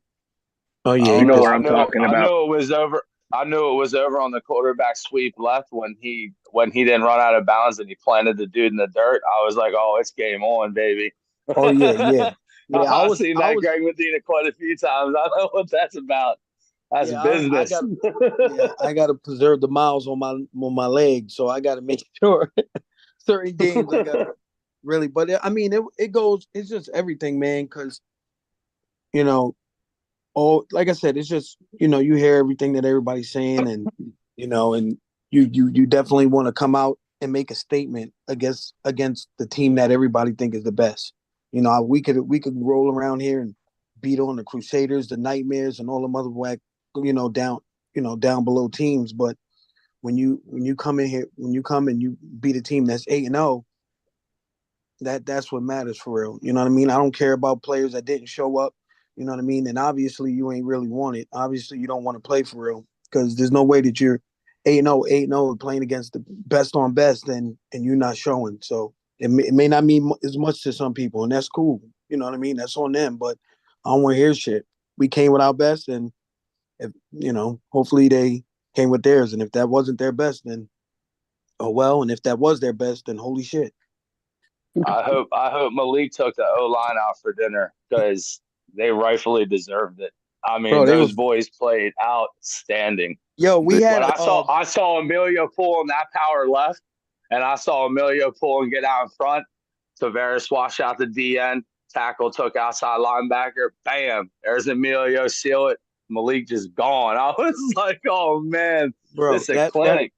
[SPEAKER 10] Oh yeah,
[SPEAKER 5] you know what I'm talking about.
[SPEAKER 4] I knew it was over. I knew it was over on the quarterback sweep left when he didn't run out of bounds and he planted the dude in the dirt. I was like, oh, it's game on, baby.
[SPEAKER 10] Oh yeah.
[SPEAKER 4] I've seen that Greg Medina quite a few times. I know what that's about. That's business.
[SPEAKER 10] I got to preserve the miles on my legs, so I got to make sure certain games I got really. But I mean, it goes. It's just everything, man. Because like I said, it's just you hear everything that everybody's saying, and and you definitely want to come out and make a statement against the team that everybody think is the best. We could roll around here and beat on the Crusaders, the Nightmares, and all the mother whack, down below teams. But when you come in here, when you come and you beat a team that's 8-0, that's what matters for real. You know what I mean? I don't care about players that didn't show up. You know what I mean? And obviously you ain't really want it. Obviously you don't want to play for real, because there's no way that you're 8-0 playing against the best on best and you're not showing. So it may not mean as much to some people, and that's cool. You know what I mean? That's on them, but I don't want to hear shit. We came with our best, and if hopefully they came with theirs. And if that wasn't their best, then oh well. And if that was their best, then holy shit.
[SPEAKER 4] I hope Malik took the O-line out for dinner, because they rightfully deserved it. I mean, those boys played outstanding.
[SPEAKER 10] Yo, we had.
[SPEAKER 4] I saw Emilio pull on that power left, and I saw Emilio pull and get out in front. Tavares washed out the DN. Tackle took outside linebacker. Bam! There's Emilio, seal it. Malik just gone. I was like, oh man,
[SPEAKER 10] bro,
[SPEAKER 4] this is a clinic.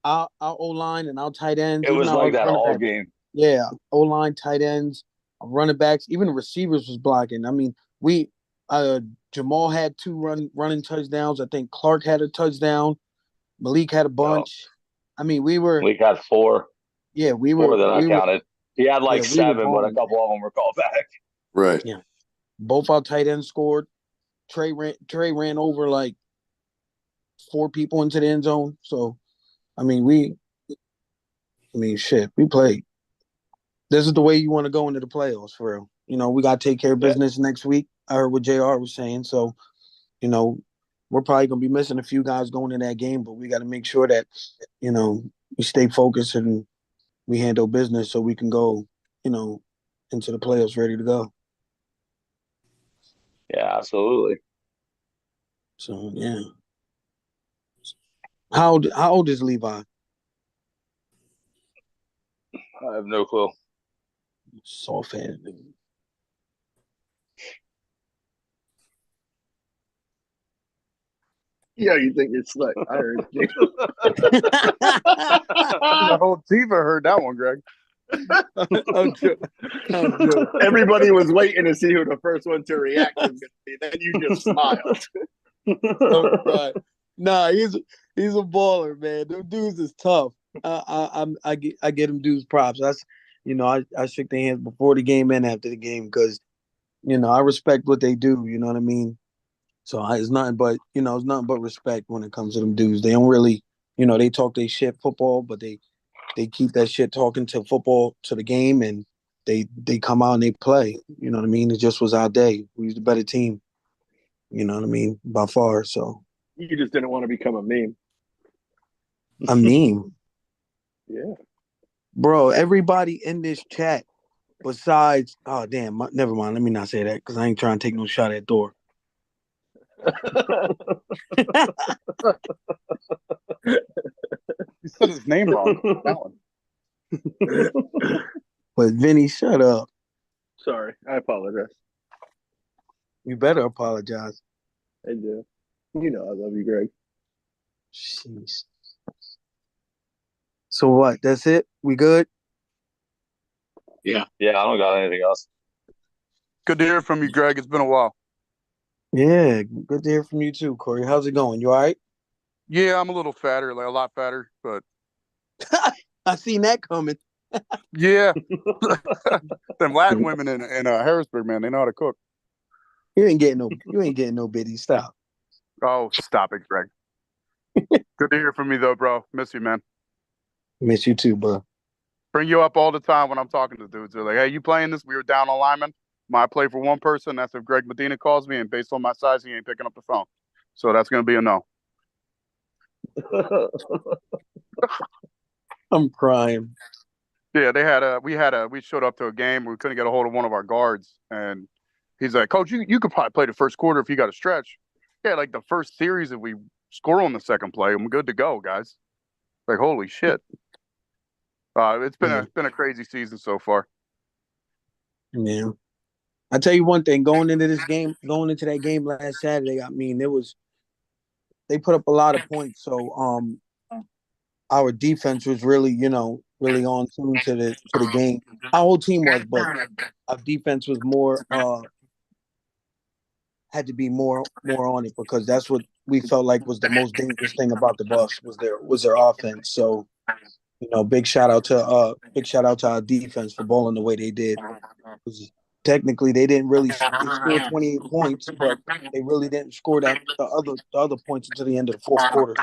[SPEAKER 10] Our O-line and our tight ends.
[SPEAKER 4] It was like that all game.
[SPEAKER 10] Yeah, O-line, tight ends, running backs, even the receivers was blocking. I mean, Jamal had 2 running touchdowns. I think Clark had a touchdown. Malik had a bunch. I mean, Malik
[SPEAKER 4] had 4.
[SPEAKER 10] Yeah, we were.
[SPEAKER 4] 4 that I counted. He had 7, but a couple of them were called back.
[SPEAKER 7] Right.
[SPEAKER 10] Yeah. Both our tight ends scored. Trey ran over 4 people into the end zone. So, I mean, shit, we played. This is the way you want to go into the playoffs, for real. We got to take care of business next week. I heard what JR was saying. So, we're probably going to be missing a few guys going in that game, but we got to make sure that, we stay focused and we handle business so we can go, into the playoffs ready to go.
[SPEAKER 4] Yeah, absolutely.
[SPEAKER 10] So, yeah. How old is Levi?
[SPEAKER 4] I have no clue.
[SPEAKER 10] Soft head.
[SPEAKER 5] Yeah, you think you're slick. I heard you.
[SPEAKER 9] The whole team heard that one, Greg.
[SPEAKER 10] I'm joking.
[SPEAKER 5] Everybody was waiting to see who the first one to react was going to be. Then you just smiled.
[SPEAKER 10] I'm right. Nah, he's a baller, man. Them dudes is tough. I get them dudes props. I shook their hands before the game and after the game because I respect what they do. You know what I mean? So it's nothing but it's nothing but respect when it comes to them dudes. They don't really they talk their shit football, but they keep that shit talking to football to the game, and they come out and they play. You know what I mean? It just was our day. We was the better team. You know what I mean? By far. So
[SPEAKER 5] You just didn't want to become a meme.
[SPEAKER 10] I mean,
[SPEAKER 5] Yeah.
[SPEAKER 10] bro, everybody in this chat besides never mind. Let me not say that because I ain't trying to take no shot at Thor.
[SPEAKER 9] You said his name wrong. That one.
[SPEAKER 10] But Vinny, shut up.
[SPEAKER 5] Sorry, I apologize.
[SPEAKER 10] You better apologize.
[SPEAKER 5] I do. You know I love you, Greg.
[SPEAKER 10] Jeez. So what? That's it? We good?
[SPEAKER 2] Yeah.
[SPEAKER 4] Yeah, I don't got anything else.
[SPEAKER 9] Good to hear from you, Greg. It's been a while.
[SPEAKER 10] Yeah, good to hear from you too, Corey. How's it going? You all right?
[SPEAKER 9] Yeah, I'm a little fatter, like a lot fatter, but
[SPEAKER 10] I seen that coming.
[SPEAKER 9] yeah. Them Latin women in Harrisburg, man, they know how to cook.
[SPEAKER 10] You ain't getting no biddy. Stop.
[SPEAKER 9] Oh, stop it, Greg. Good to hear from you, though, bro. Miss you, man.
[SPEAKER 10] Miss you too, bro.
[SPEAKER 9] Bring you up all the time when I'm talking to dudes. They're like, hey, you playing this? We were down on lineman. My play for one person. That's if Greg Medina calls me, and based on my size, he ain't picking up the phone. So that's going to be a no.
[SPEAKER 10] I'm crying.
[SPEAKER 9] Yeah, we showed up to a game. We couldn't get a hold of one of our guards, and he's like, Coach, you could probably play the first quarter if you got a stretch. Yeah, like the first series, if we score on the second play, I'm good to go, guys. Like, holy shit. It's been a crazy season so far.
[SPEAKER 10] Yeah. I tell you one thing, going into that game last Saturday, I mean, they put up a lot of points. So our defense was really, really on tune to the game. Our whole team was, but our defense was more had to be more on it because that's what we felt like was the most dangerous thing about the Buffs was their offense. So, big shout out to our defense for balling the way they did. Technically, they didn't really they scored 28 points, but they really didn't score the other points until the end of the fourth quarter.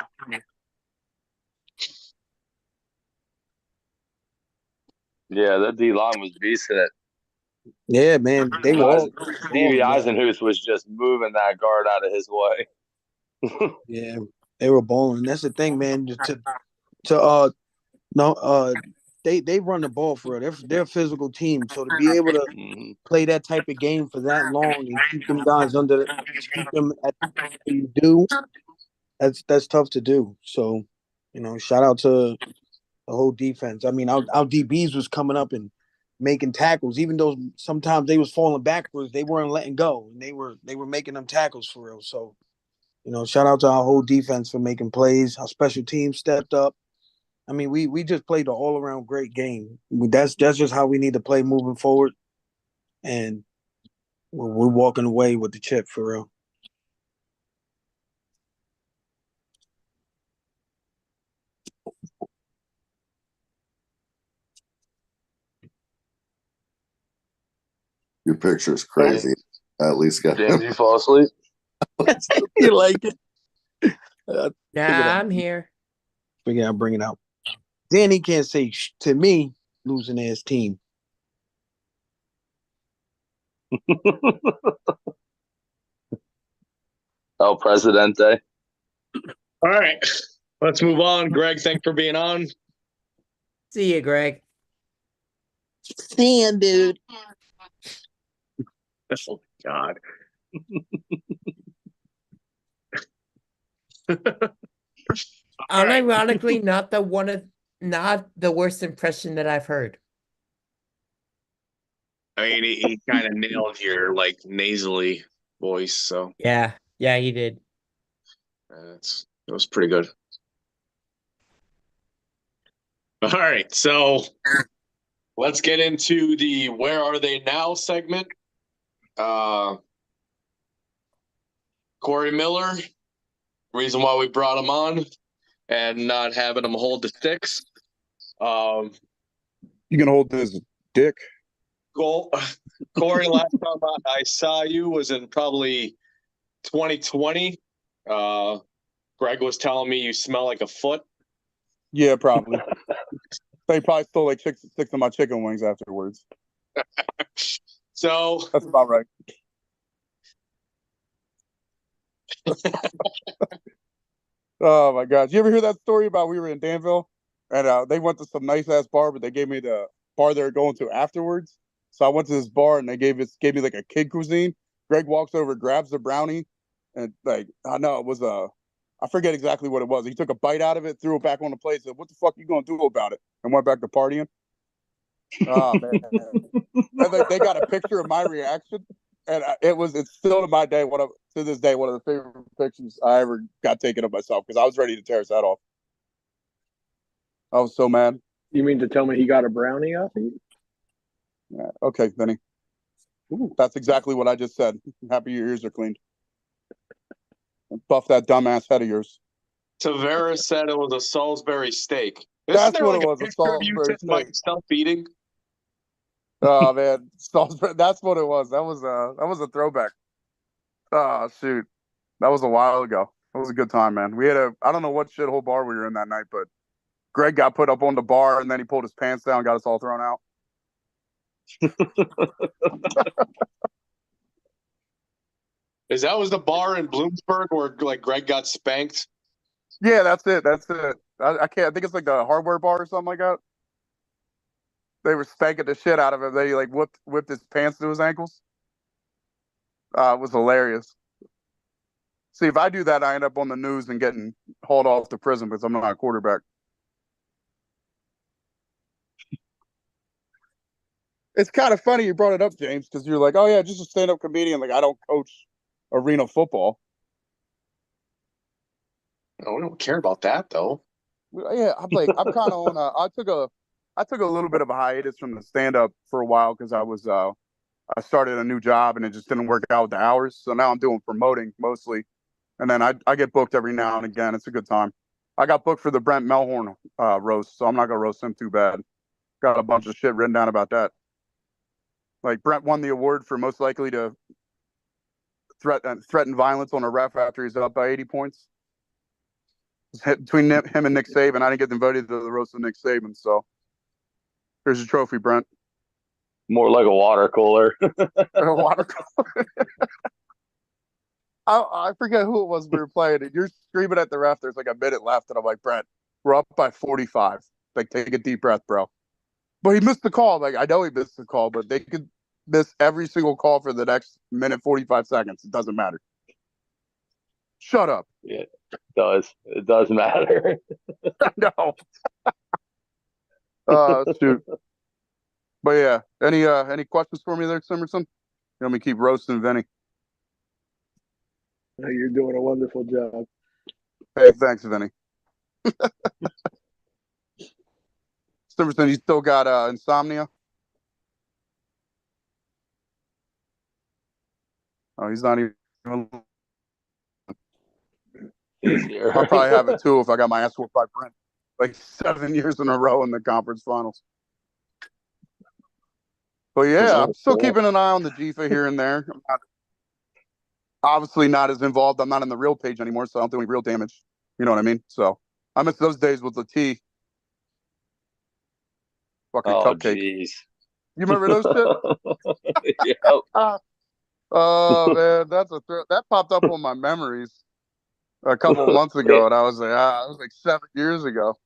[SPEAKER 4] Yeah, that D line was beasting it.
[SPEAKER 10] Yeah, man, they were all
[SPEAKER 4] Stevie Eisenhuth was just moving that guard out of his way.
[SPEAKER 10] Yeah, they were balling. That's the thing, man. To no they run the ball for it. They're a physical team, so to be able to play that type of game for that long and keep them guys keep them at you do, that's tough to do. So, shout out to the whole defense. I mean, our DBs was coming up and making tackles, even though sometimes they was falling backwards. They weren't letting go, and they were making them tackles for real. So, shout out to our whole defense for making plays. Our special team stepped up. I mean, we just played an all around great game. That's just how we need to play moving forward, and we're walking away with the chip for real.
[SPEAKER 7] Your picture's crazy. I at least got
[SPEAKER 4] James, you fall asleep?
[SPEAKER 10] You like it?
[SPEAKER 1] Yeah, I'm here.
[SPEAKER 10] Figure I'll bring it out. Danny can't say to me losing his team.
[SPEAKER 4] El Presidente.
[SPEAKER 2] All right. Let's move on. Greg, thanks for being on.
[SPEAKER 1] See you, Greg.
[SPEAKER 10] See ya, dude.
[SPEAKER 2] Oh, God.
[SPEAKER 1] Unironically, not the worst impression that I've heard.
[SPEAKER 2] I mean, he kind of nailed your nasally voice. So
[SPEAKER 1] Yeah, he did.
[SPEAKER 2] It was pretty good. All right, so let's get into the "Where Are They Now" segment. Corey Miller, reason why we brought him on, and not having him hold the sticks.
[SPEAKER 9] You can hold his dick.
[SPEAKER 2] Corey, last time I saw you was in probably 2020. Greg was telling me you smell like a foot.
[SPEAKER 9] Yeah, probably. They probably stole like six of my chicken wings afterwards.
[SPEAKER 2] So
[SPEAKER 9] that's about right. Oh my gosh! You ever hear that story about we were in Danville and they went to some nice ass bar, but they gave me the bar they were going to afterwards. So I went to this bar and they gave me like a kid cuisine. Greg walks over, grabs the brownie, and like I know it was I forget exactly what it was. He took a bite out of it, threw it back on the plate, said, "What the fuck are you gonna do about it?" And went back to partying. Oh man! And they got a picture of my reaction, and it's still to my day to this day one of the favorite pictures I ever got taken of myself because I was ready to tear his head off. I was so mad.
[SPEAKER 5] You mean to tell me he got a brownie off of you?
[SPEAKER 9] Yeah. Okay, Vinny. Ooh, that's exactly what I just said. Happy your ears are cleaned. Buff that dumbass head of yours.
[SPEAKER 2] Tavares said it was a Salisbury steak.
[SPEAKER 9] That's what it was. A
[SPEAKER 2] Salisbury steak. Self-eating.
[SPEAKER 9] Oh man, Salisbury. That's what it was. That was a throwback. Oh shoot, that was a while ago. It was a good time, man. We had I don't know what shithole bar we were in that night, but Greg got put up on the bar and then he pulled his pants down, got us all thrown out.
[SPEAKER 2] Is that was the bar in Bloomsburg where like Greg got spanked?
[SPEAKER 9] Yeah, that's it. I can't. I think it's like the hardware bar or something like that. They were spanking the shit out of him. They like whipped his pants to his ankles. It was hilarious. See, if I do that, I end up on the news and getting hauled off to prison because I'm not a quarterback. It's kind of funny you brought it up, James, because you're like, oh yeah, just a stand-up comedian. Like I don't coach arena football.
[SPEAKER 2] Oh, we don't care about that though.
[SPEAKER 9] Yeah, I'm kind of on. I took a little bit of a hiatus from the stand-up for a while because I started a new job and it just didn't work out with the hours. So now I'm doing promoting mostly, and then I get booked every now and again. It's a good time. I got booked for the Brent Melhorn roast, so I'm not gonna roast him too bad. Got a bunch of shit written down about that. Like Brent won the award for most likely to threaten violence on a ref after he's up by 80 points. Between him and Nick Saban, I didn't get invited to the roast of Nick Saban. So here's your trophy, Brent.
[SPEAKER 4] More like a water cooler.
[SPEAKER 9] A water cooler. I forget who it was we were playing. And you're screaming at the ref. There's like a minute left, and I'm like, Brent, we're up by 45. Like, take a deep breath, bro. But he missed the call. Like, I know he missed the call, but they could miss every single call for the next minute 45 seconds. It doesn't matter. Shut up.
[SPEAKER 4] Yeah, it does. It does matter.
[SPEAKER 9] No. Shoot. But yeah, any questions for me there, Simerson? You want me to keep roasting Vinny?
[SPEAKER 5] No, you're doing a wonderful job.
[SPEAKER 9] Hey, thanks, Vinny. Simerson, you still got insomnia? Oh, he's not even. I'll probably have it too if I got my ass whooped by Brent like 7 years in a row in the conference finals. But yeah, I'm still keeping an eye on the GEFA here and there. I'm obviously not as involved. I'm not in the real page anymore, so I don't do any real damage. You know what I mean? So I miss those days with the tea. Fucking cupcake.
[SPEAKER 4] Geez.
[SPEAKER 9] You remember those shit?
[SPEAKER 4] Yep.
[SPEAKER 9] Oh man, that popped up on my memories a couple of months ago, and I was like, it was like 7 years ago.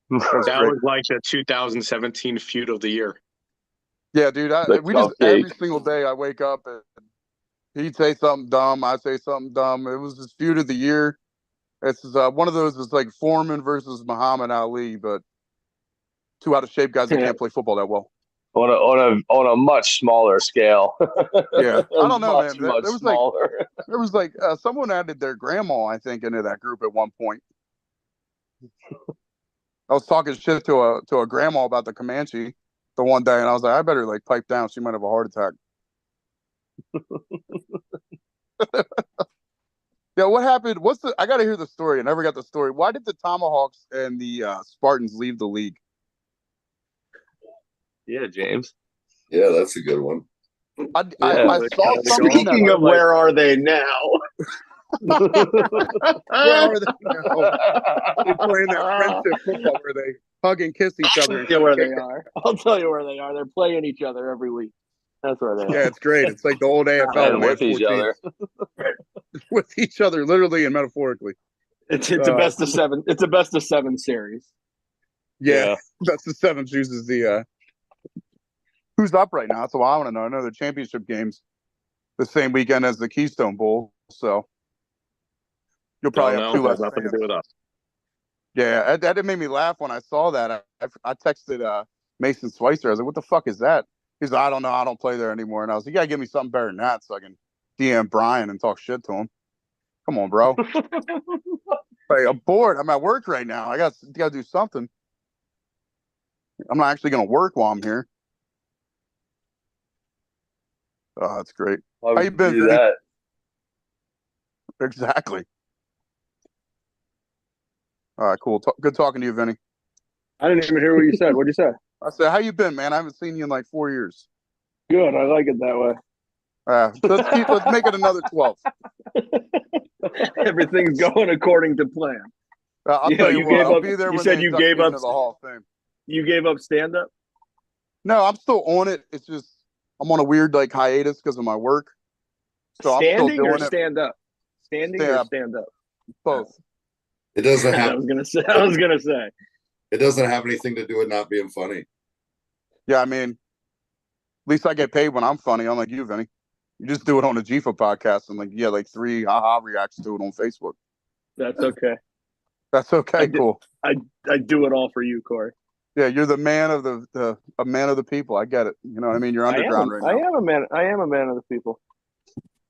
[SPEAKER 2] That was like the 2017 feud of the year.
[SPEAKER 9] Yeah, dude. Every single day I wake up and he'd say something dumb, I say something dumb. It was this feud of the year. It's one of those. It's like Foreman versus Muhammad Ali, but two out of shape guys that can't play football that well.
[SPEAKER 4] on a much smaller scale.
[SPEAKER 9] Yeah, I don't know, man.
[SPEAKER 4] Much
[SPEAKER 9] There was
[SPEAKER 4] smaller.
[SPEAKER 9] someone added their grandma, I think, into that group at one point. I was talking shit to a grandma about the Comanche the one day, and I was like, I better like pipe down. She might have a heart attack. Yeah, what happened? I got to hear the story. I never got the story. Why did the Tomahawks and the Spartans leave the league?
[SPEAKER 4] Yeah, James.
[SPEAKER 7] Yeah, that's a good one.
[SPEAKER 9] I saw something.
[SPEAKER 5] Speaking of where are they now?
[SPEAKER 9] Where are they now? They're playing that friendship football where they hug and kiss each other.
[SPEAKER 5] I'll tell you where they are. I'll tell you where they are. They're playing each other every week. That's where they are.
[SPEAKER 9] Yeah, it's great. It's like the old AFL
[SPEAKER 4] And with each other.
[SPEAKER 9] with each other, literally and metaphorically.
[SPEAKER 5] It's a best of 7. It's a best of 7 series.
[SPEAKER 9] Yeah. Best of 7 chooses the who's up right now. That's what I want to know. I know the championship games the same weekend as the Keystone Bowl, so you'll probably have 2 less
[SPEAKER 2] nothing
[SPEAKER 9] fans.
[SPEAKER 2] to do with us.
[SPEAKER 9] Yeah, that made me laugh when I saw that. I texted Mason Swicer. I was like, "What the fuck is that?" He's like, "I don't know. I don't play there anymore." And I was like, "You gotta give me something better than that, so I can DM Brian and talk shit to him." Come on, bro. Hey, I'm bored. I'm at work right now. I got to do something. I'm not actually gonna work while I'm here. Oh, that's great. How you been, Vinny?
[SPEAKER 4] That?
[SPEAKER 9] Exactly. All right, cool. Good talking to you, Vinny.
[SPEAKER 5] I didn't even hear what you said. What'd you say?
[SPEAKER 9] I said, "How you been, man? I haven't seen you in like 4 years."
[SPEAKER 5] Good. I like it that way.
[SPEAKER 9] Let's make it another 12.
[SPEAKER 5] Everything's going according to plan.
[SPEAKER 9] I'll tell you what. I'll be there.
[SPEAKER 5] You
[SPEAKER 9] when
[SPEAKER 5] said
[SPEAKER 9] they
[SPEAKER 5] you
[SPEAKER 9] induct
[SPEAKER 5] gave
[SPEAKER 9] me
[SPEAKER 5] up
[SPEAKER 9] into the Hall of Fame.
[SPEAKER 5] You gave up stand up?
[SPEAKER 9] No, I'm still on it. It's just I'm on a weird like hiatus because of my work. So I'm
[SPEAKER 5] Standing
[SPEAKER 9] still
[SPEAKER 5] or
[SPEAKER 9] doing it.
[SPEAKER 5] stand up? Standing or stand up?
[SPEAKER 9] Both.
[SPEAKER 7] It doesn't have.
[SPEAKER 5] I was gonna say.
[SPEAKER 7] It doesn't have anything to do with not being funny.
[SPEAKER 9] Yeah, I mean, at least I get paid when I'm funny, unlike you, Vinny. You just do it on a GEFA podcast and like 3 haha reacts to it on Facebook.
[SPEAKER 5] That's okay.
[SPEAKER 9] That's okay. Cool.
[SPEAKER 5] I do it all for you, Corey.
[SPEAKER 9] Yeah, you're the man of a man of the people. I get it. You know what I mean? You're underground right now.
[SPEAKER 5] I am a man. I am a man of the people.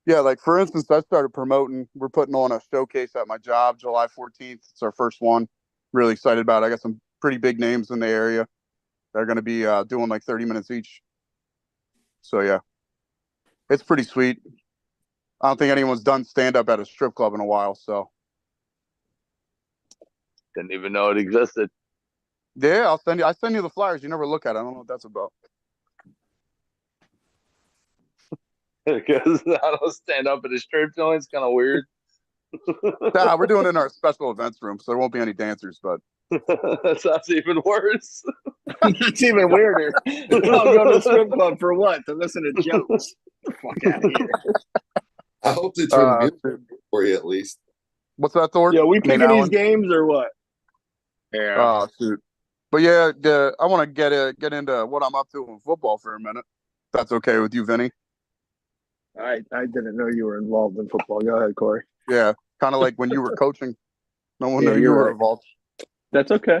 [SPEAKER 9] Yeah, like for instance, I started promoting. We're putting on a showcase at my job July 14th. It's our first one. Really excited about it. I got some pretty big names in the area. They're going to be doing like 30 minutes each. So yeah, it's pretty sweet. I don't think anyone's done stand up at a strip club in a while. So
[SPEAKER 4] didn't even know it existed.
[SPEAKER 9] Yeah, I send you the flyers. You never look at it. I don't know what that's about.
[SPEAKER 4] Because I don't stand up at a strip joint. It's kind of weird.
[SPEAKER 9] Nah, we're doing it in our special events room, so there won't be any dancers. But
[SPEAKER 4] that's even worse.
[SPEAKER 5] It's even weirder. I'll go to the strip club for what? To listen to jokes. Get the fuck out of here.
[SPEAKER 7] I hope they turn music for you at least.
[SPEAKER 9] What's that, Thor?
[SPEAKER 5] Yeah, we picking these games or what?
[SPEAKER 2] Yeah.
[SPEAKER 9] Oh, shoot. But yeah, I want to get into what I'm up to in football for a minute. That's okay with you, Vinny?
[SPEAKER 5] I didn't know you were involved in football. Go ahead, Corey.
[SPEAKER 9] Yeah, kind of like when you were coaching. No one knew you were involved.
[SPEAKER 5] That's okay.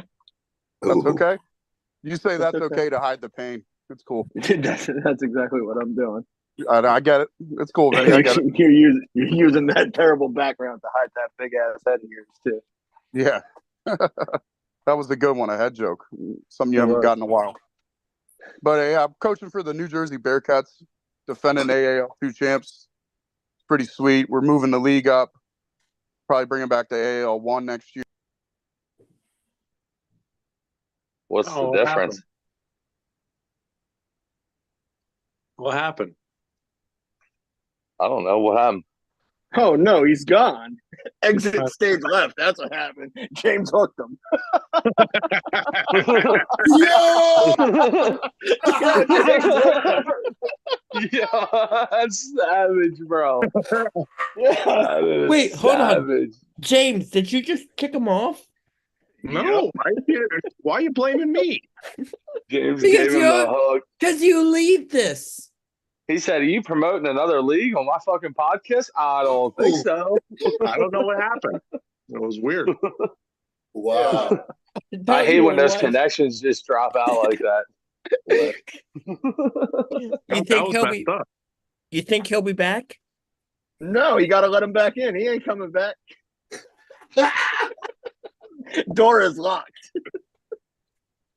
[SPEAKER 9] That's okay. You say that's okay to hide the pain. It's cool.
[SPEAKER 5] That's exactly what I'm doing.
[SPEAKER 9] I get it. It's cool, Vinny. I get it.
[SPEAKER 5] You're using that terrible background to hide that big ass head of yours too.
[SPEAKER 9] Yeah. That was the good one, a head joke. Something you haven't gotten in a while. But yeah, I'm coaching for the New Jersey Bearcats, defending AAL2 champs. Pretty sweet. We're moving the league up. Probably bringing back the AAL1 next year.
[SPEAKER 4] What's the difference?
[SPEAKER 2] What happened?
[SPEAKER 4] I don't know. What happened?
[SPEAKER 5] Oh no, he's gone. Exit stage left. That's what happened. James hooked him.
[SPEAKER 4] Yeah, that's savage, bro.
[SPEAKER 1] Wait, hold on. James, did you just kick him off?
[SPEAKER 2] No, I did. Why are you blaming me?
[SPEAKER 4] James gave him the hook.
[SPEAKER 1] Because you lead this.
[SPEAKER 4] He said, "Are you promoting another league on my fucking podcast?" I don't think so.
[SPEAKER 2] I don't know what happened. It was weird.
[SPEAKER 7] Wow.
[SPEAKER 4] I hate when those connections just drop out like that.
[SPEAKER 1] You
[SPEAKER 2] That
[SPEAKER 1] think
[SPEAKER 2] was
[SPEAKER 1] he'll
[SPEAKER 2] messed
[SPEAKER 1] be?
[SPEAKER 2] up.
[SPEAKER 1] You think he'll be back?
[SPEAKER 5] No, you got to let him back in. He ain't coming back. Door is locked.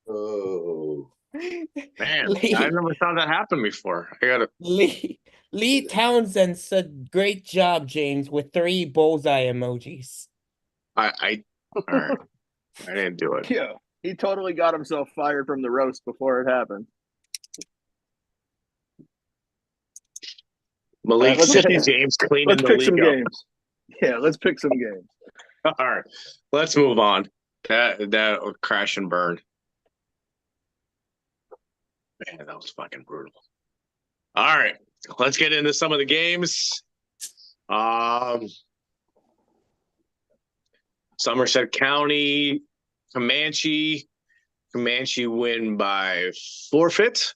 [SPEAKER 7] Oh,
[SPEAKER 2] Man,
[SPEAKER 1] Lee-
[SPEAKER 2] I never saw that happen before. I gotta.
[SPEAKER 1] Lee Townsend said, "Great job, James," with 3 bullseye emojis.
[SPEAKER 2] All right. I didn't do it.
[SPEAKER 5] Yeah, he totally got himself fired from the roast before it happened.
[SPEAKER 2] Malik
[SPEAKER 5] let's
[SPEAKER 2] said
[SPEAKER 5] get-
[SPEAKER 2] James cleaning
[SPEAKER 5] Let's
[SPEAKER 2] the
[SPEAKER 5] pick some
[SPEAKER 2] league up.
[SPEAKER 5] games. Yeah, let's pick some games.
[SPEAKER 2] All right, let's move on. That would crash and burn. Man, that was fucking brutal. All right, let's get into some of the games. Somerset County, Comanche win by forfeit.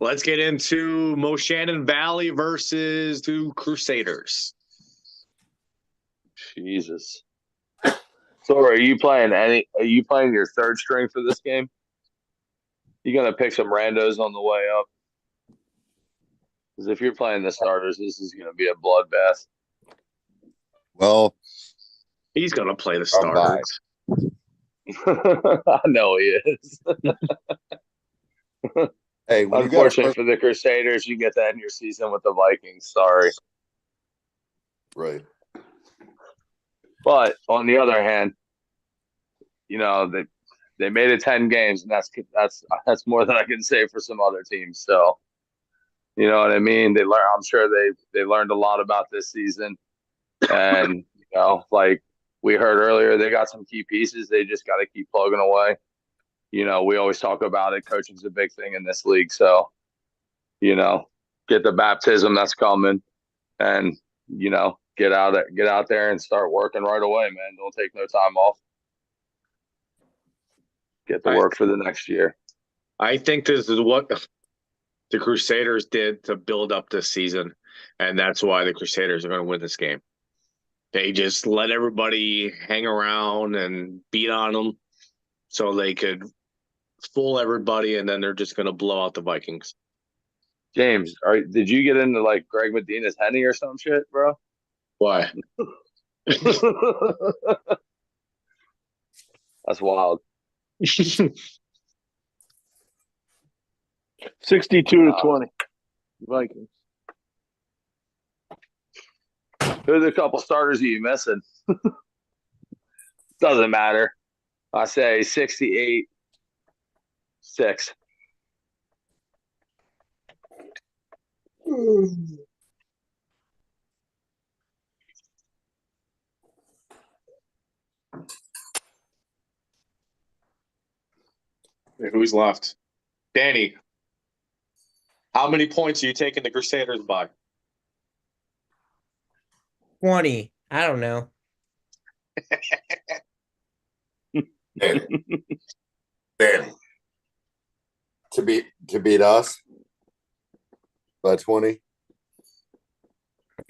[SPEAKER 2] Let's get into Moshannon Valley versus the Crusaders.
[SPEAKER 4] Jesus. So are you playing your third string for this game? You gonna pick some randos on the way up? Because if you're playing the starters, this is gonna be a bloodbath.
[SPEAKER 7] well,
[SPEAKER 2] He's gonna play the
[SPEAKER 7] I'm by.
[SPEAKER 2] starters.
[SPEAKER 4] I know he is.
[SPEAKER 7] Hey, when
[SPEAKER 4] Unfortunate for the Crusaders, you get that in your season with the Vikings. Sorry.
[SPEAKER 7] Right.
[SPEAKER 4] But on the other hand, you know, they made it 10 games, and that's more than I can say for some other teams. So, you know what I mean? I'm sure they learned a lot about this season. And, you know, like we heard earlier, they got some key pieces. They just got to keep plugging away. You know, we always talk about it. Coaching's a big thing in this league. So, you know, get the baptism that's coming and, you know, get out there and start working right away, man. Don't take no time off. Get to work for the next year.
[SPEAKER 2] I think this is what the Crusaders did to build up this season, and that's why the Crusaders are going to win this game. They just let everybody hang around and beat on them so they could fool everybody, and then they're just going to blow out the Vikings.
[SPEAKER 4] James, did you get into like Greg Medina's Henny or some shit, bro?
[SPEAKER 2] Why?
[SPEAKER 4] That's wild.
[SPEAKER 5] 62-20. Vikings.
[SPEAKER 4] Who's a couple starters are you missing? Doesn't matter. I say 68-6.
[SPEAKER 2] Who's left? Danny, how many points are you taking the Crusaders by?
[SPEAKER 1] 20. I don't know.
[SPEAKER 7] Danny. To beat us by 20.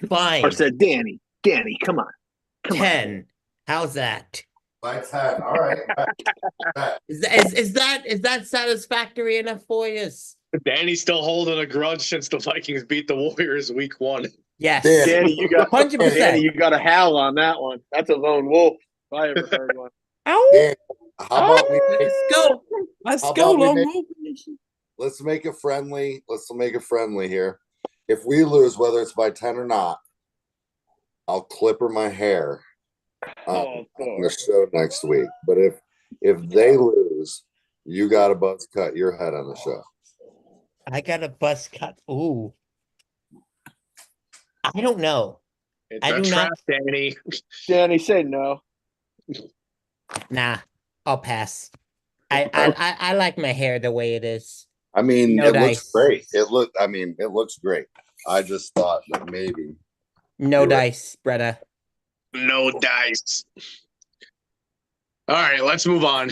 [SPEAKER 1] Fine.
[SPEAKER 5] Or said Danny, come on.
[SPEAKER 1] 10. How's that?
[SPEAKER 7] By 10. All right.
[SPEAKER 1] Is that satisfactory enough for you?
[SPEAKER 2] Danny's still holding a grudge since the Vikings beat the Warriors week 1.
[SPEAKER 1] Yes.
[SPEAKER 5] Danny, you got
[SPEAKER 1] 100%.
[SPEAKER 5] Danny, you got a howl on that one. That's a lone wolf. If I ever heard one.
[SPEAKER 1] Ow.
[SPEAKER 7] How about we
[SPEAKER 1] Let's go. Let's go.
[SPEAKER 7] let's make it friendly. Let's make it friendly here. If we lose, whether it's by 10 or not, I'll clipper my hair on the show next week. But if they lose, you got to buzz cut your head on the show.
[SPEAKER 1] I got a buzz cut. Ooh. I don't know.
[SPEAKER 2] It's a trap, Danny.
[SPEAKER 5] Danny, say no.
[SPEAKER 1] Nah, I'll pass. I like my hair the way it is.
[SPEAKER 7] I mean,
[SPEAKER 1] No
[SPEAKER 7] it
[SPEAKER 1] dice.
[SPEAKER 7] looks great. It looks great. I just thought that maybe.
[SPEAKER 1] No dice, Brenna.
[SPEAKER 2] No dice. All right, let's move on.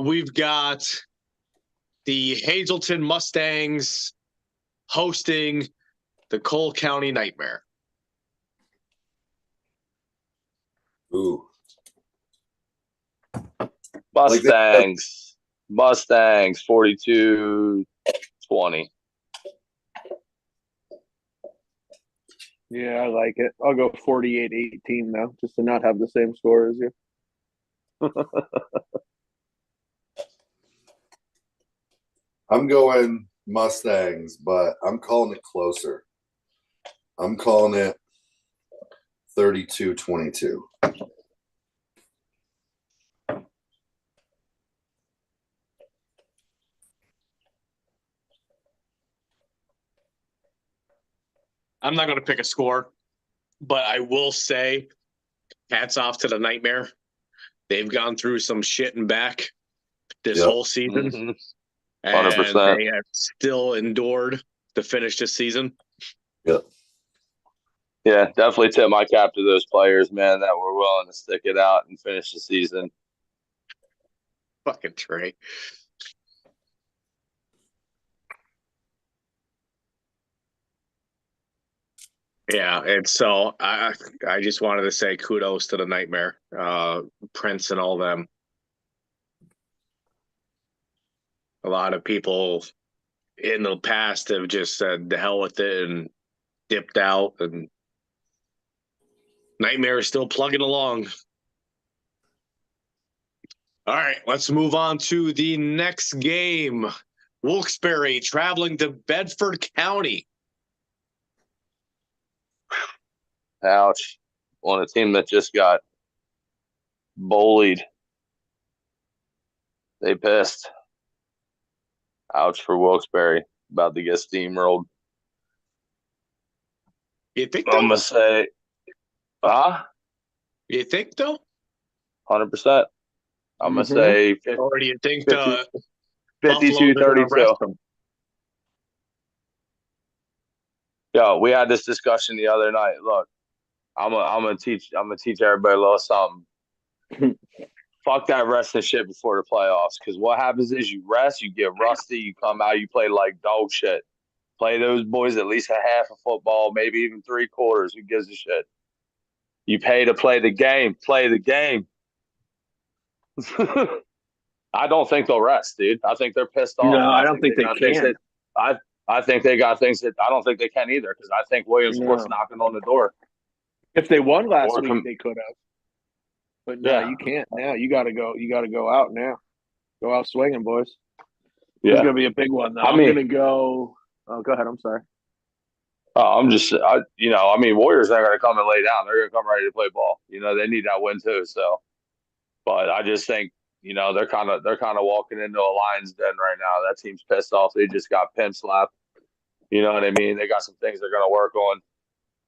[SPEAKER 2] We've got the Hazleton Mustangs hosting the Cole County Nightmare.
[SPEAKER 7] Ooh.
[SPEAKER 4] Mustangs. Mustangs 42-20.
[SPEAKER 5] Yeah, I like it. I'll go 48-18 now, just to not have the same score as you.
[SPEAKER 7] I'm going Mustangs, but I'm calling it closer. I'm calling it 32-22.
[SPEAKER 2] I'm not going to pick a score, but I will say hats off to the Nightmare. They've gone through some shit and back this whole season,
[SPEAKER 4] Mhm.
[SPEAKER 2] and
[SPEAKER 4] 100%.
[SPEAKER 2] they have still endured to finish this season.
[SPEAKER 7] Yep.
[SPEAKER 4] Yeah, definitely tip my cap to those players, man, that were willing to stick it out and finish the season.
[SPEAKER 2] Fucking Trey. Yeah, and so I just wanted to say kudos to the Nightmare, Prince and all them. A lot of people in the past have just said the hell with it and dipped out, and Nightmare is still plugging along. All right, let's move on to the next game. Wilkes-Barre traveling to Bedford County.
[SPEAKER 4] Ouch. On a team that just got bullied. They pissed. Ouch for Wilkes-Barre. About to get steamrolled.
[SPEAKER 2] You think
[SPEAKER 4] I'm
[SPEAKER 2] though?
[SPEAKER 4] going to say,
[SPEAKER 2] You think though?
[SPEAKER 4] 100%. I'm going to say 50,
[SPEAKER 2] Or do you think
[SPEAKER 4] 50,
[SPEAKER 2] the
[SPEAKER 4] 52
[SPEAKER 2] Buffaloes are going to
[SPEAKER 4] 32.
[SPEAKER 2] rest them?
[SPEAKER 4] Yo, we had this discussion the other night. Look, I'm gonna teach everybody a little something. Fuck that resting shit before the playoffs. Because what happens is you rest, you get rusty, you come out, you play like dog shit. Play those boys at least a half of football, maybe even 3/4. Who gives a shit? You pay to play the game. Play the game. I don't think they'll rest, dude. I think they're pissed off,
[SPEAKER 5] No,
[SPEAKER 4] and
[SPEAKER 5] I
[SPEAKER 4] I
[SPEAKER 5] don't
[SPEAKER 4] think
[SPEAKER 5] think
[SPEAKER 4] they
[SPEAKER 5] they
[SPEAKER 4] got things that
[SPEAKER 5] can.
[SPEAKER 4] I think they got things that I don't think they can either. Because I think Williamsport's
[SPEAKER 5] No.
[SPEAKER 4] knocking on the door.
[SPEAKER 5] If they won last
[SPEAKER 4] Or
[SPEAKER 5] week, they could have. But no,
[SPEAKER 4] yeah,
[SPEAKER 5] you can't now. You got to go. You got to go out now. Go out swinging, boys. This is
[SPEAKER 4] yeah.
[SPEAKER 5] gonna be a big one, though.
[SPEAKER 4] I
[SPEAKER 5] I'm
[SPEAKER 4] mean,
[SPEAKER 5] gonna go. Oh, go ahead. I'm sorry.
[SPEAKER 4] I'm just, Warriors aren't going to come and lay down. They're going to come ready to play ball. They need that win too. So, but I just think, they're kind of walking into a lion's den right now. That team's pissed off. They just got pimp slapped. You know what I mean? They got some things they're going to work on.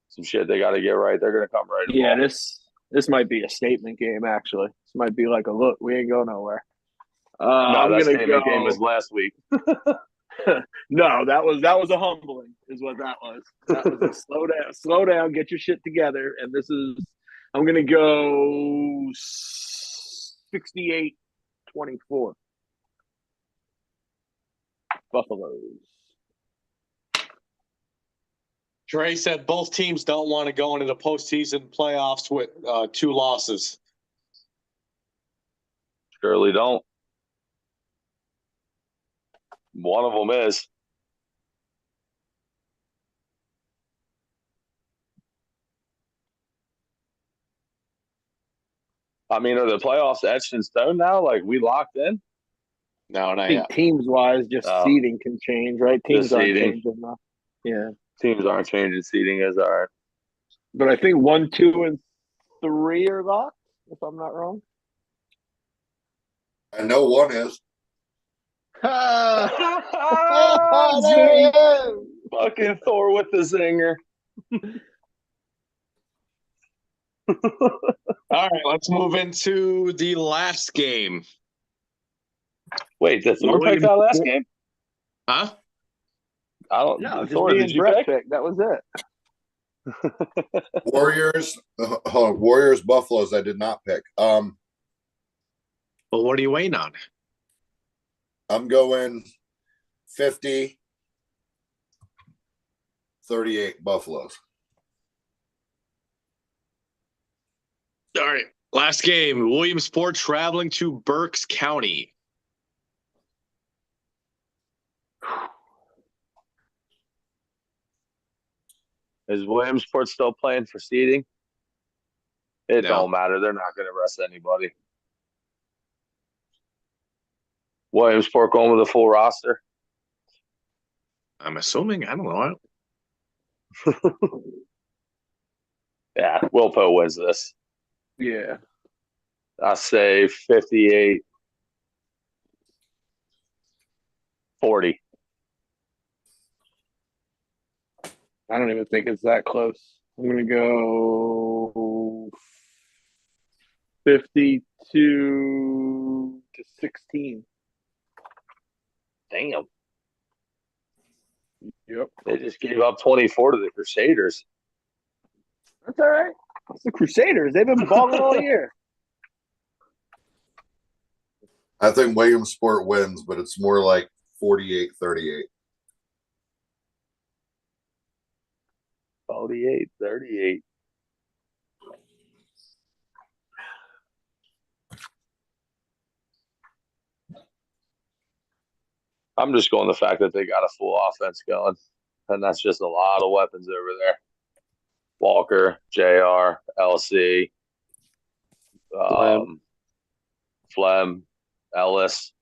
[SPEAKER 4] Some shit they got to get right. They're going to come ready to
[SPEAKER 5] Yeah,
[SPEAKER 4] ball.
[SPEAKER 5] this might be a statement game. Actually, this might be like a look. We ain't going nowhere.
[SPEAKER 4] No,
[SPEAKER 5] I'm
[SPEAKER 4] that
[SPEAKER 5] gonna
[SPEAKER 4] statement
[SPEAKER 5] go.
[SPEAKER 4] game was last week.
[SPEAKER 5] No, that was a humbling, is what that was. That was a slow down, get your shit together. And I'm gonna go 68-24. Buffaloes.
[SPEAKER 2] Trey said both teams don't want to go into the postseason playoffs with 2 losses.
[SPEAKER 4] Surely don't. One of them is. I mean, are the playoffs etched in stone now? Like, we locked in?
[SPEAKER 2] No,
[SPEAKER 5] I
[SPEAKER 2] not
[SPEAKER 5] think
[SPEAKER 2] yet.
[SPEAKER 5] teams wise, just seeding can change, right? Teams aren't
[SPEAKER 4] seeding.
[SPEAKER 5] changing enough. Yeah.
[SPEAKER 4] Teams aren't changing. Seeding is all right.
[SPEAKER 5] But I think 1, 2, and 3 are locked, if I'm not wrong.
[SPEAKER 7] I know one is.
[SPEAKER 5] Oh, there he is.
[SPEAKER 4] Fucking Thor with the zinger.
[SPEAKER 2] All right, let's move into the last game.
[SPEAKER 4] Wait, did Thor pick that last game?
[SPEAKER 2] Huh?
[SPEAKER 4] I don't.
[SPEAKER 5] No, just
[SPEAKER 4] Thor,
[SPEAKER 5] me
[SPEAKER 4] did
[SPEAKER 5] and
[SPEAKER 4] you
[SPEAKER 5] Brett
[SPEAKER 4] pick?
[SPEAKER 5] picked. That was it.
[SPEAKER 7] Warriors, Warriors, Buffaloes. I did not pick.
[SPEAKER 2] Well, what are you waiting on?
[SPEAKER 7] I'm going 50-38 Buffaloes.
[SPEAKER 2] All right, last game. Williamsport traveling to Berks County.
[SPEAKER 4] Is Williamsport still playing for seeding? It
[SPEAKER 2] No.
[SPEAKER 4] don't matter. They're not going to rest anybody. Williamsport going with a full roster.
[SPEAKER 2] I'm assuming. I don't know.
[SPEAKER 4] Yeah, Wilpo wins this.
[SPEAKER 5] Yeah.
[SPEAKER 4] I say 58-40.
[SPEAKER 5] I don't even think it's that close. I'm gonna go 52-16.
[SPEAKER 4] Damn.
[SPEAKER 5] Yep.
[SPEAKER 4] They just gave up 24 to the Crusaders.
[SPEAKER 5] That's all right. It's the Crusaders. They've been balling all year.
[SPEAKER 7] I think Williamsport wins, but it's more like 48-38.
[SPEAKER 4] 48-38. I'm just going the fact that they got a full offense going, and that's just a lot of weapons over there. Walker, JR, LC, Flem, Ellis,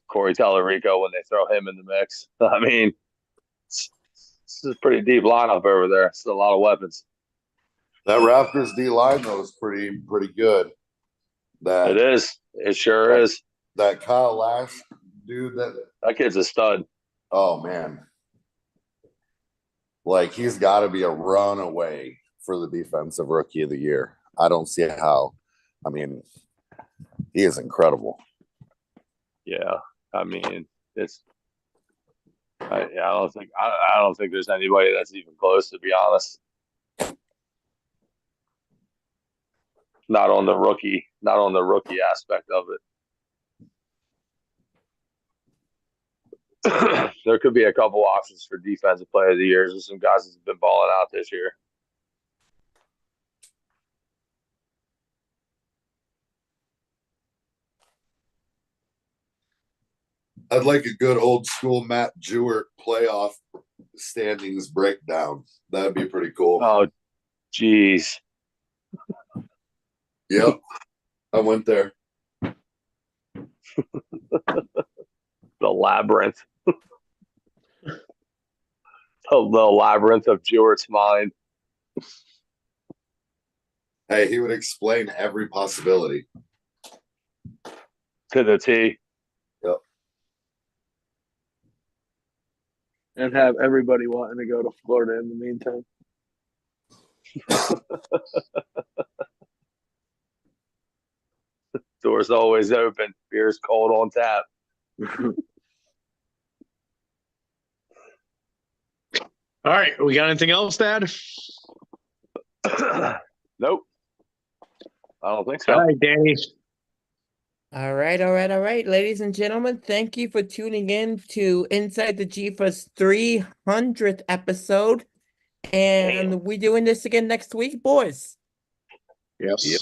[SPEAKER 4] Corey Tellerico when they throw him in the mix. I mean, this is a pretty deep lineup over there. It's a lot of weapons.
[SPEAKER 7] That Raptors D line though is pretty good.
[SPEAKER 4] It is. It sure is.
[SPEAKER 7] That Kyle Lash dude,
[SPEAKER 4] that kid's a stud.
[SPEAKER 7] Oh man, like he's got to be a runaway for the defensive rookie of the year. I don't see how. I mean, he is incredible.
[SPEAKER 4] Yeah, I mean, it's. I don't think there's anybody that's even close, to be honest. Not on the rookie aspect of it. There could be a couple options for defensive player of the years with some guys that's been balling out this year.
[SPEAKER 7] I'd like a good old school Matt Jewett playoff standings breakdown. That'd be pretty cool.
[SPEAKER 4] Oh, geez.
[SPEAKER 7] Yep. I went there.
[SPEAKER 4] The labyrinth. The labyrinth of Jewett's mind.
[SPEAKER 7] Hey, he would explain every possibility.
[SPEAKER 4] To the T.
[SPEAKER 7] Yep.
[SPEAKER 5] And have everybody wanting to go to Florida in the meantime.
[SPEAKER 4] Door's always open. Beer's cold on tap.
[SPEAKER 2] All right. We got anything else, Dad?
[SPEAKER 4] Nope. I don't think so.
[SPEAKER 2] All right, Danny.
[SPEAKER 1] All right, ladies and gentlemen, thank you for tuning in to Inside the GEFA's 300th episode. And we're doing this again next week, boys.
[SPEAKER 2] Yes. Yep.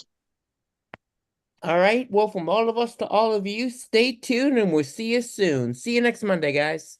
[SPEAKER 1] All right. Well, from all of us to all of you, stay tuned and we'll see you soon. See you next Monday, guys.